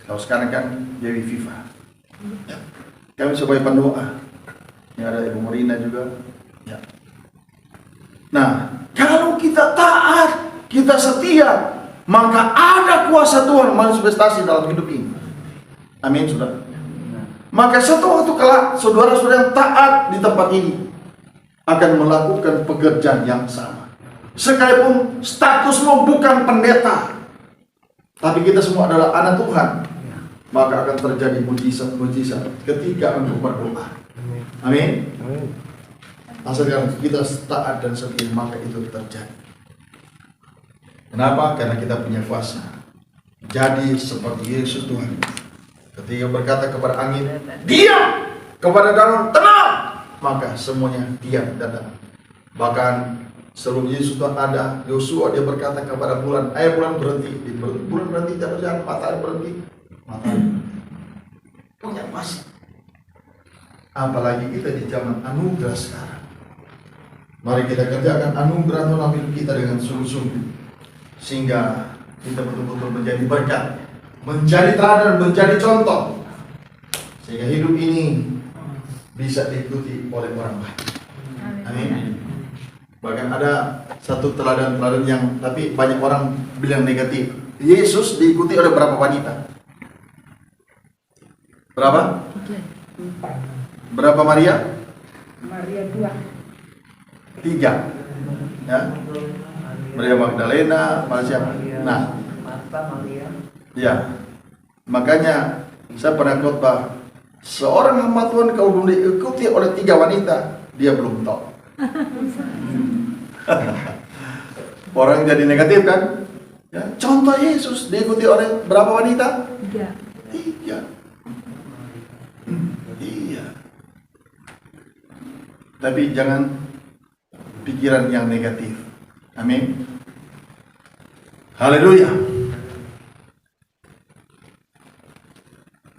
kalau sekarang kan GBI Viva. Ya. Kami sebagai pendoa, yang ada Ibu Marina juga. Ya. Nah, kalau kita taat, kita setia, maka ada kuasa Tuhan manifestasi dalam hidup ini. Amin, saudara. Maka satu waktu kelak, saudara-saudara yang taat di tempat ini akan melakukan pekerjaan yang sama. Sekalipun statusmu bukan pendeta, tapi kita semua adalah anak Tuhan, maka akan terjadi mujizat-mujizat ketika untuk berdoa. Amin. Asalkan kita taat dan setia, maka itu terjadi. Kenapa? Karena kita punya kuasa. Jadi seperti Yesus Tuhan, ketika berkata kepada angin, diam, kepada danau, tenang, maka semuanya diam dan tenang. Bahkan sebelum Yesus Tuhan ada, Yosua dia berkata kepada bulan, ayo bulan berhenti. Bulan berhenti, tidak berjalan, matahari berhenti, matahari punya kuasa. Apalagi kita di zaman anugerah sekarang. Mari kita kerjakan anugerah dalam hidup kita dengan sungguh-sungguh, sehingga kita betul-betul menjadi berkat, menjadi teladan, menjadi contoh, sehingga hidup ini bisa diikuti oleh orang lain. Amin. Bahkan ada satu teladan-teladan yang tapi banyak orang bilang negatif. Yesus diikuti oleh berapa wanita? Berapa? Berapa Maria? Maria 2. 3. Ya. Maria Magdalena, Maria siapa? Nah, ya. Makanya saya pernah khotbah, seorang hamba Tuhan kalau belum diikuti oleh 3 wanita, dia belum tahu. Orang jadi negatif kan? Ya, contoh Yesus diikuti oleh berapa wanita? 3. 3. Iya. Tapi jangan pikiran yang negatif. Amin. Haleluya.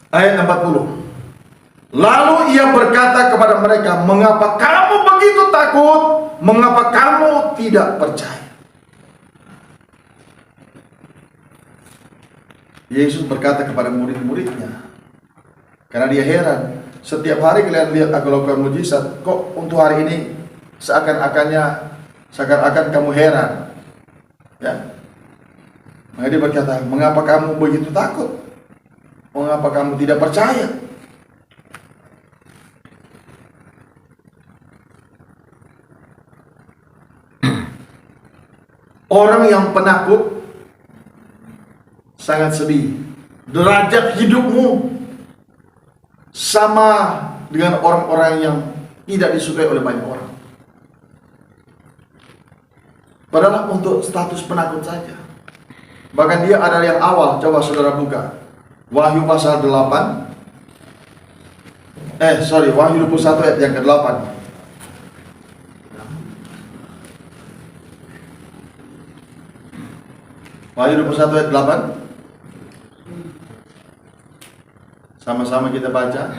Ayat 40. Lalu ia berkata kepada mereka, mengapa kamu begitu takut? Mengapa kamu tidak percaya? Yesus berkata kepada murid-muridnya, karena dia heran. Setiap hari kalian lihat aku lakukan mujizat, kok untuk hari ini seakan-akan kamu heran. Ya. Maka dia berkata, mengapa kamu begitu takut? Mengapa kamu tidak percaya? Orang yang penakut sangat sedih. Derajat hidupmu sama dengan orang-orang yang tidak disukai oleh banyak orang. Padahal untuk status penakut saja. Bahkan dia ada yang awal, coba saudara buka. Wahyu pasal 8. Wahyu 21 ayat yang ke-8. Wahyu 21 ayat 8. Sama-sama kita baca.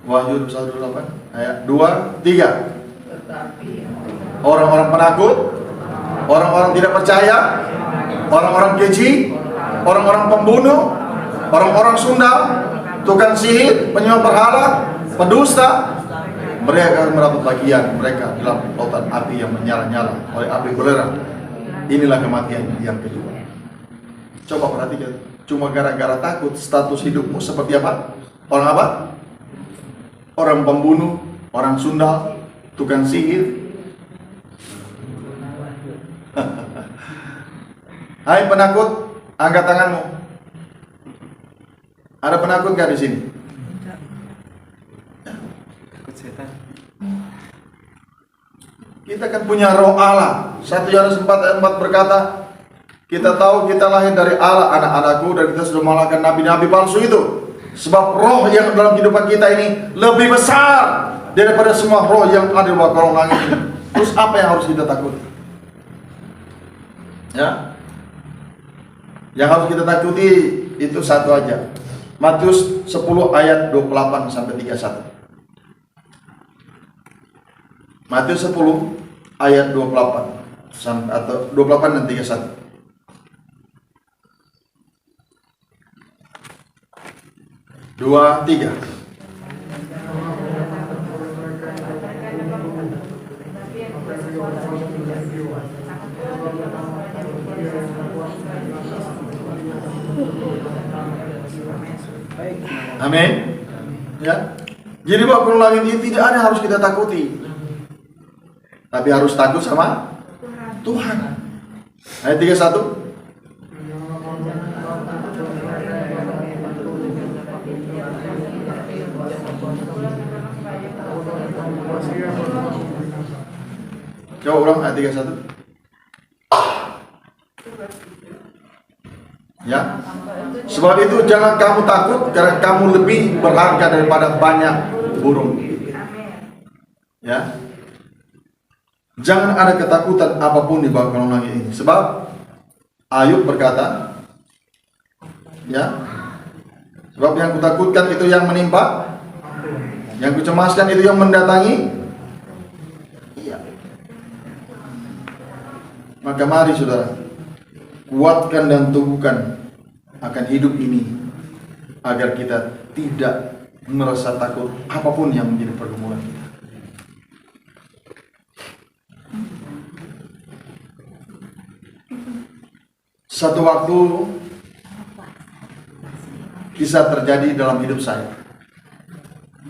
Wahyu 21 ayat 8. Ayat 2, 3. Orang-orang penakut, orang-orang tidak percaya, orang-orang keji, orang-orang pembunuh, orang-orang sundal, tukang sihir, penyembah berhala, pendusta, mereka akan mendapat bagian mereka dalam lautan api yang menyala-nyala oleh api belerang. Inilah kematian yang kedua. Coba perhatikan, cuma gara-gara takut, status hidupmu seperti apa? Orang apa? Orang pembunuh, orang sundal, tukang sihir. Hai penakut, angkat tanganmu. Ada penakut gak di sini? Takut setan. Kita kan punya roh Allah. 1 Yohanes 4 ayat 4 berkata, kita tahu kita lahir dari Allah, anak-anakku, dan kita sudah mengalahkan nabi-nabi palsu itu. Sebab roh yang dalam kehidupan kita ini lebih besar daripada semua roh yang ada di bawah kolong langit ini. Terus apa yang harus kita takuti? Ya, yang harus kita takuti itu satu aja. Matius 10 ayat 28 sampai 31. Matius 10 ayat 28 atau 28 dan 31. Dua, tiga. Amin. Ya. Jadi bahwa gunung langit ini tidak ada yang harus kita takuti, tapi harus takut sama Tuhan. Ayat 31. Coba ulang ayat 31. Ya. Sebab itu jangan kamu takut, karena kamu lebih berharga daripada banyak burung. Ya. Jangan ada ketakutan apapun di bawah gunung langit ini. Sebab Ayub berkata, ya, sebab yang kutakutkan itu yang menimpa, yang kucemaskan itu yang mendatangi. Iya. Maka mari saudara, kuatkan dan teguhkan akan hidup ini, agar kita tidak merasa takut apapun yang menjadi pergumulan kita. Satu waktu kisah terjadi dalam hidup saya.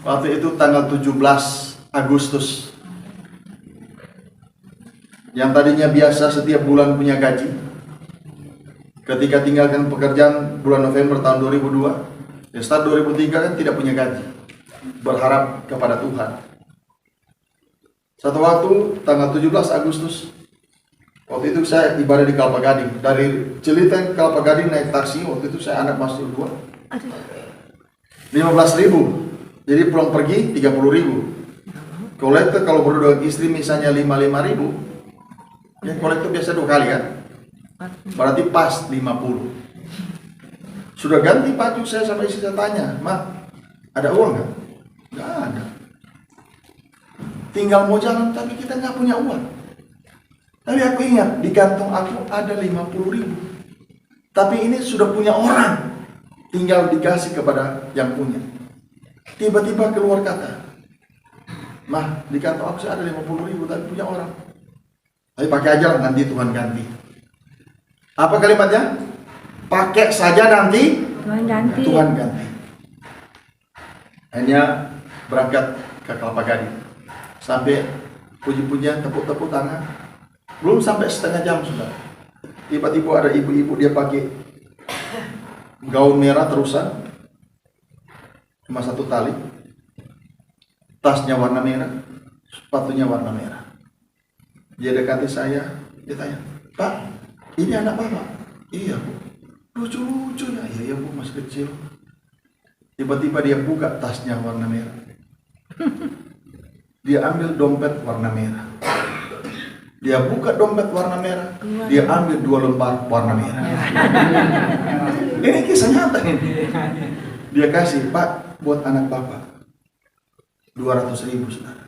Waktu itu tanggal 17 Agustus, yang tadinya biasa setiap bulan punya gaji, ketika tinggalkan pekerjaan bulan November tahun 2002, start 2003 kan tidak punya gaji, berharap kepada Tuhan. Satu waktu tanggal 17 Agustus, waktu itu saya ibadah di Kelapa Gading. Dari Ciliteng Kelapa Gading naik taksi, waktu itu saya anak masuk 2, 15.000. Jadi pulang pergi 30.000. Kolektor kalau berdua dengan istri misalnya 5.000, ya kolektor biasa 2 kali kan, berarti pas 50. Sudah ganti baju saya sama istri, saya tanya, "Ma, ada uang nggak?" Nggak ada. Tinggal mau jalan tapi kita nggak punya uang. Tapi aku ingat di kantong aku ada 50.000. Tapi ini sudah punya orang, tinggal dikasih kepada yang punya. Tiba-tiba keluar kata, "Mah, di kantong aku ada 50.000 tapi punya orang. Tapi pakai aja lah, nanti Tuhan ganti." Apa kalimatnya? Pakai saja, nanti Tuhan ganti. Hanya berangkat ke Kelapa Gading, sampai puji-pujian, tepuk-tepuk tangan. Belum sampai setengah jam sudah, tiba-tiba ada ibu-ibu, dia pakai gaun merah terusan, cuma 1 tali, tasnya warna merah, sepatunya warna merah. Dia dekati saya, dia tanya, "Pak, ini anak Bapak?" "Iya, Bu." "Lucu-lucunya." "Iya, Bu, masih kecil." Tiba-tiba dia buka tasnya warna merah, dia ambil dompet warna merah. Dia buka dompet warna merah, dia ambil 2 lembar warna merah. Ini kisah nyata ini. Dia kasih, "Pak, buat anak Bapak 200.000, saudara."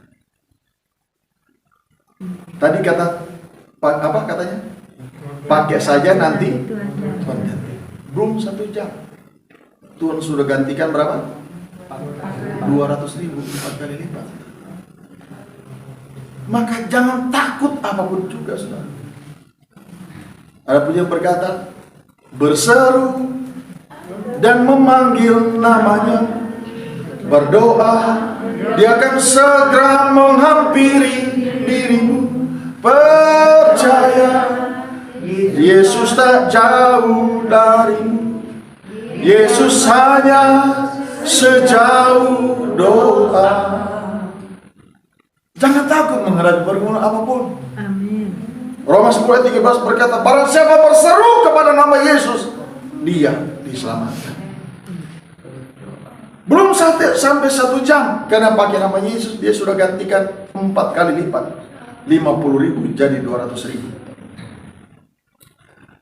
Tadi kata Pak, apa katanya? Pakai saja, nanti Tuhan ganti. Belum 1 jam, Tuhan sudah gantikan berapa? 200.000, 4 kali lipat. Maka jangan takut apapun juga, saudara. Ada punya berkata, berseru dan memanggil namanya, berdoa, dia akan segera menghampiri dirimu. Percaya, Yesus tak jauh darimu. Yesus hanya sejauh doa. Jangan takut menghadapi pergumulan apapun. Amin. Roma 10 ayat 13 berkata, barang siapa berseru kepada nama Yesus, dia diselamatkan. Belum sampai 1 jam, karena pakai nama Yesus, dia sudah gantikan 4 kali lipat, 50.000 jadi 200.000.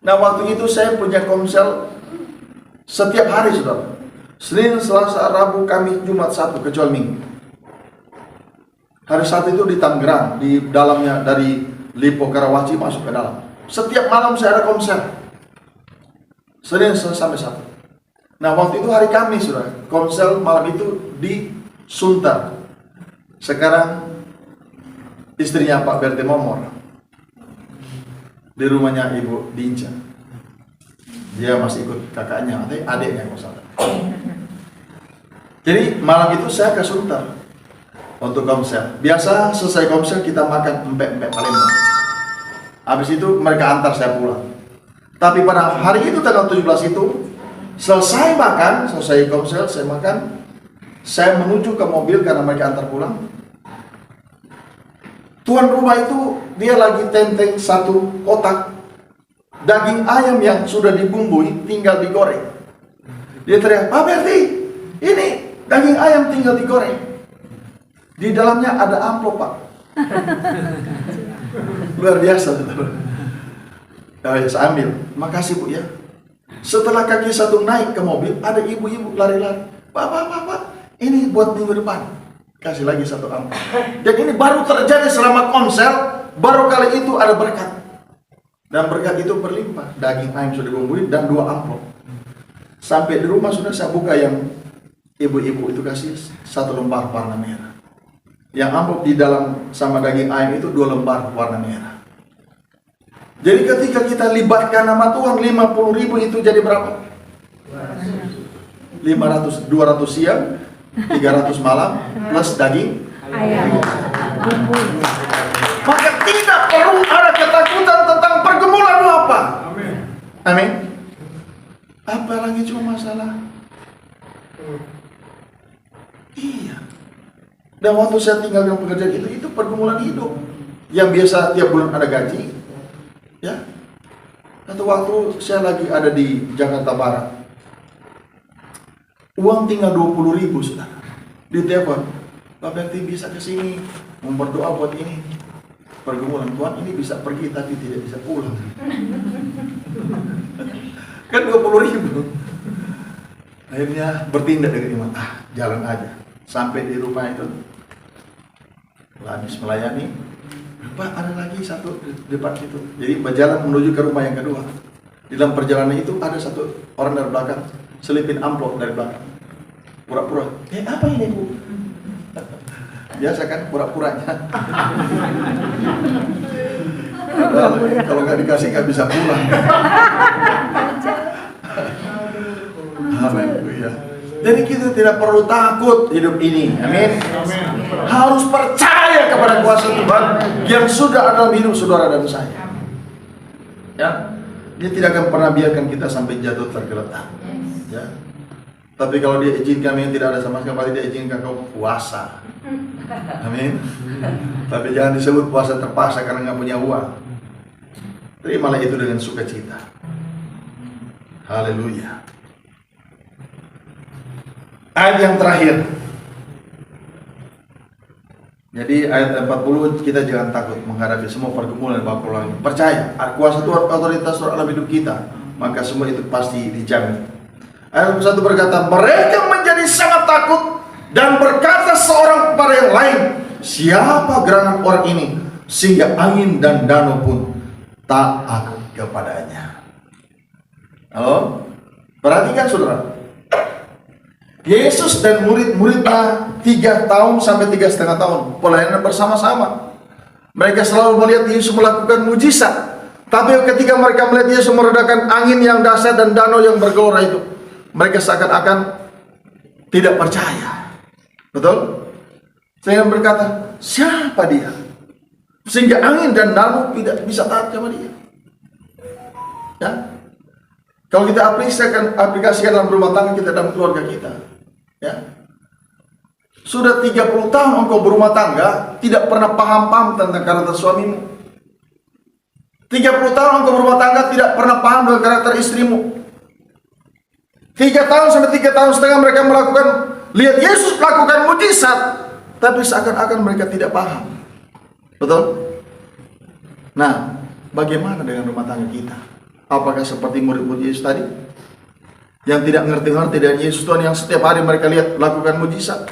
Nah, waktu itu saya punya komsel setiap hari, saudara. Senin, Selasa, Rabu, Kamis, Jumat, Sabtu, kecuali Minggu. Hari Sabtu itu di Tangerang, di dalamnya dari Lipo Karawaci masuk ke dalam. Setiap malam saya ada konser, Senin sampai Sabtu. Nah waktu itu hari Kamis sudah konser malam itu di Sunter. Sekarang istrinya Pak Berti Momor di rumahnya Ibu Dinca. Dia masih ikut kakaknya, adiknya kalau salah. Jadi malam itu saya ke Sunter untuk konser. Biasa selesai konser kita makan empek-empek Palembang. Habis itu mereka antar saya pulang. Tapi pada hari itu tanggal 17 itu selesai makan, selesai konser, saya makan, saya menuju ke mobil karena mereka antar pulang. Tuan rumah itu dia lagi tenteng satu kotak daging ayam yang sudah dibumbui tinggal digoreng. Dia teriak, "Pak Berti, ini daging ayam tinggal digoreng." Di dalamnya ada amplop, Pak. Luar biasa, saudara. Ya, saya ambil. Makasih Bu ya. Setelah kaki satu naik ke mobil, ada ibu-ibu lari-lari. Pak, ini buat minggu depan. Kasih lagi satu amplop. Dan ini baru terjadi selama konser, baru kali itu ada berkat. Dan berkat itu berlimpah. Daging ayam sudah dibumbui dan 2 amplop. Sampai di rumah sudah saya buka yang ibu-ibu itu kasih 1 lembar warna merah. Yang amplop di dalam sama daging ayam itu 2 lembar warna merah. Jadi ketika kita libatkan nama Tuhan, 50.000 itu jadi berapa? 500, 200 siang, 300 malam, plus daging ayam. Maka tidak perlu ada ketakutan tentang pergumulan apa. Amin. Apalagi cuma masalah. Iya. Dan waktu saya tinggalkan pekerjaan itu pergumulan hidup. Yang biasa tiap bulan ada gaji. Ya. Satu waktu saya lagi ada di Jakarta Barat. Uang tinggal 20.000 sudah. Di telepon, Pak Berti bisa ke sini, mau berdoa buat ini. Pergumulan Tuhan ini bisa pergi tapi tidak bisa pulang. Kan 20.000. Akhirnya bertindak dengan iman. Jalan aja. Sampai di rumah itu, habis melayani, Pak ada lagi satu di depan situ. Jadi berjalan menuju ke rumah yang kedua. Di dalam perjalanan itu ada satu orang dari belakang selipin amplop dari belakang. Pura-pura. Apa ini Bu? Biasa kan pura-puranya. Kalau nggak dikasih nggak bisa pulang. Haleluya. Jadi kita tidak perlu takut hidup ini. Amin. Harus percaya kepada kuasa Tuhan yang sudah ada dalam hidup saudara dan saya. Ya, Dia tidak akan pernah biarkan kita sampai jatuh tergeletak. Ya. Tapi kalau Dia izinkan yang tidak ada sama sekali, Dia izinkan kau puasa. Amin. Tapi jangan disebut puasa terpaksa karena nggak punya uang. Terimalah itu dengan sukacita. Haleluya. Ayat yang terakhir. Jadi ayat 40, kita jangan takut menghadapi semua pergumulan dan pergumulan. Percaya, kuasa Tuhan, otoritas Tuhan dalam hidup kita, maka semua itu pasti dijamin. Ayat 1 berkata, mereka menjadi sangat takut dan berkata seorang kepada yang lain, siapa gerangan orang ini sehingga angin dan danau pun taat kepadanya. Halo? Perhatikan saudara. Yesus dan murid-muridnya 3 tahun sampai 3,5 tahun pelayanan bersama-sama. Mereka selalu melihat Yesus melakukan mujizat. Tapi ketika mereka melihat Yesus meredakan angin yang dahsyat dan danau yang bergelora itu, mereka seakan-akan tidak percaya. Betul? Saya berkata, siapa dia? Sehingga angin dan danau tidak bisa taat kepada dia. Ya? Kalau kita aplikasikan dalam rumah tangga kita dan keluarga kita. Ya. Sudah 30 tahun engkau berumah tangga, tidak pernah paham-paham tentang karakter suamimu. 30 tahun engkau berumah tangga, tidak pernah paham dengan karakter istrimu. 3 tahun sampai 3 tahun setengah mereka lihat Yesus melakukan mujizat, tapi seakan-akan mereka tidak paham. Betul? Nah, bagaimana dengan rumah tangga kita? Apakah seperti murid-murid Yesus tadi? Yang tidak ngerti-ngerti dengan Yesus Tuhan yang setiap hari mereka lihat lakukan mujizat.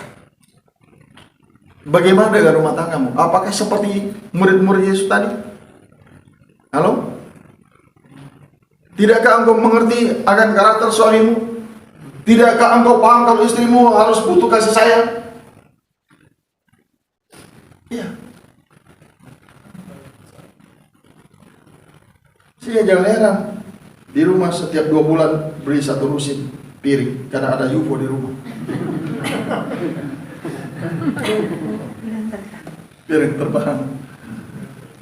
Bagaimana dengan rumah tanggamu? Apakah seperti murid-murid Yesus tadi? Halo? Tidakkah engkau mengerti akan karakter suamimu? Tidakkah engkau paham kalau istrimu harus butuh kasih sayang? Iya. Sehingga jangan heran, di rumah setiap 2 bulan beri 1 lusin piring karena ada UFO di rumah. Piring terbang.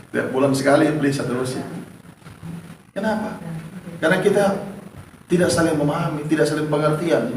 Tiap bulan sekali beli 1 lusin. Kenapa? Karena kita tidak saling memahami, tidak saling pengertian.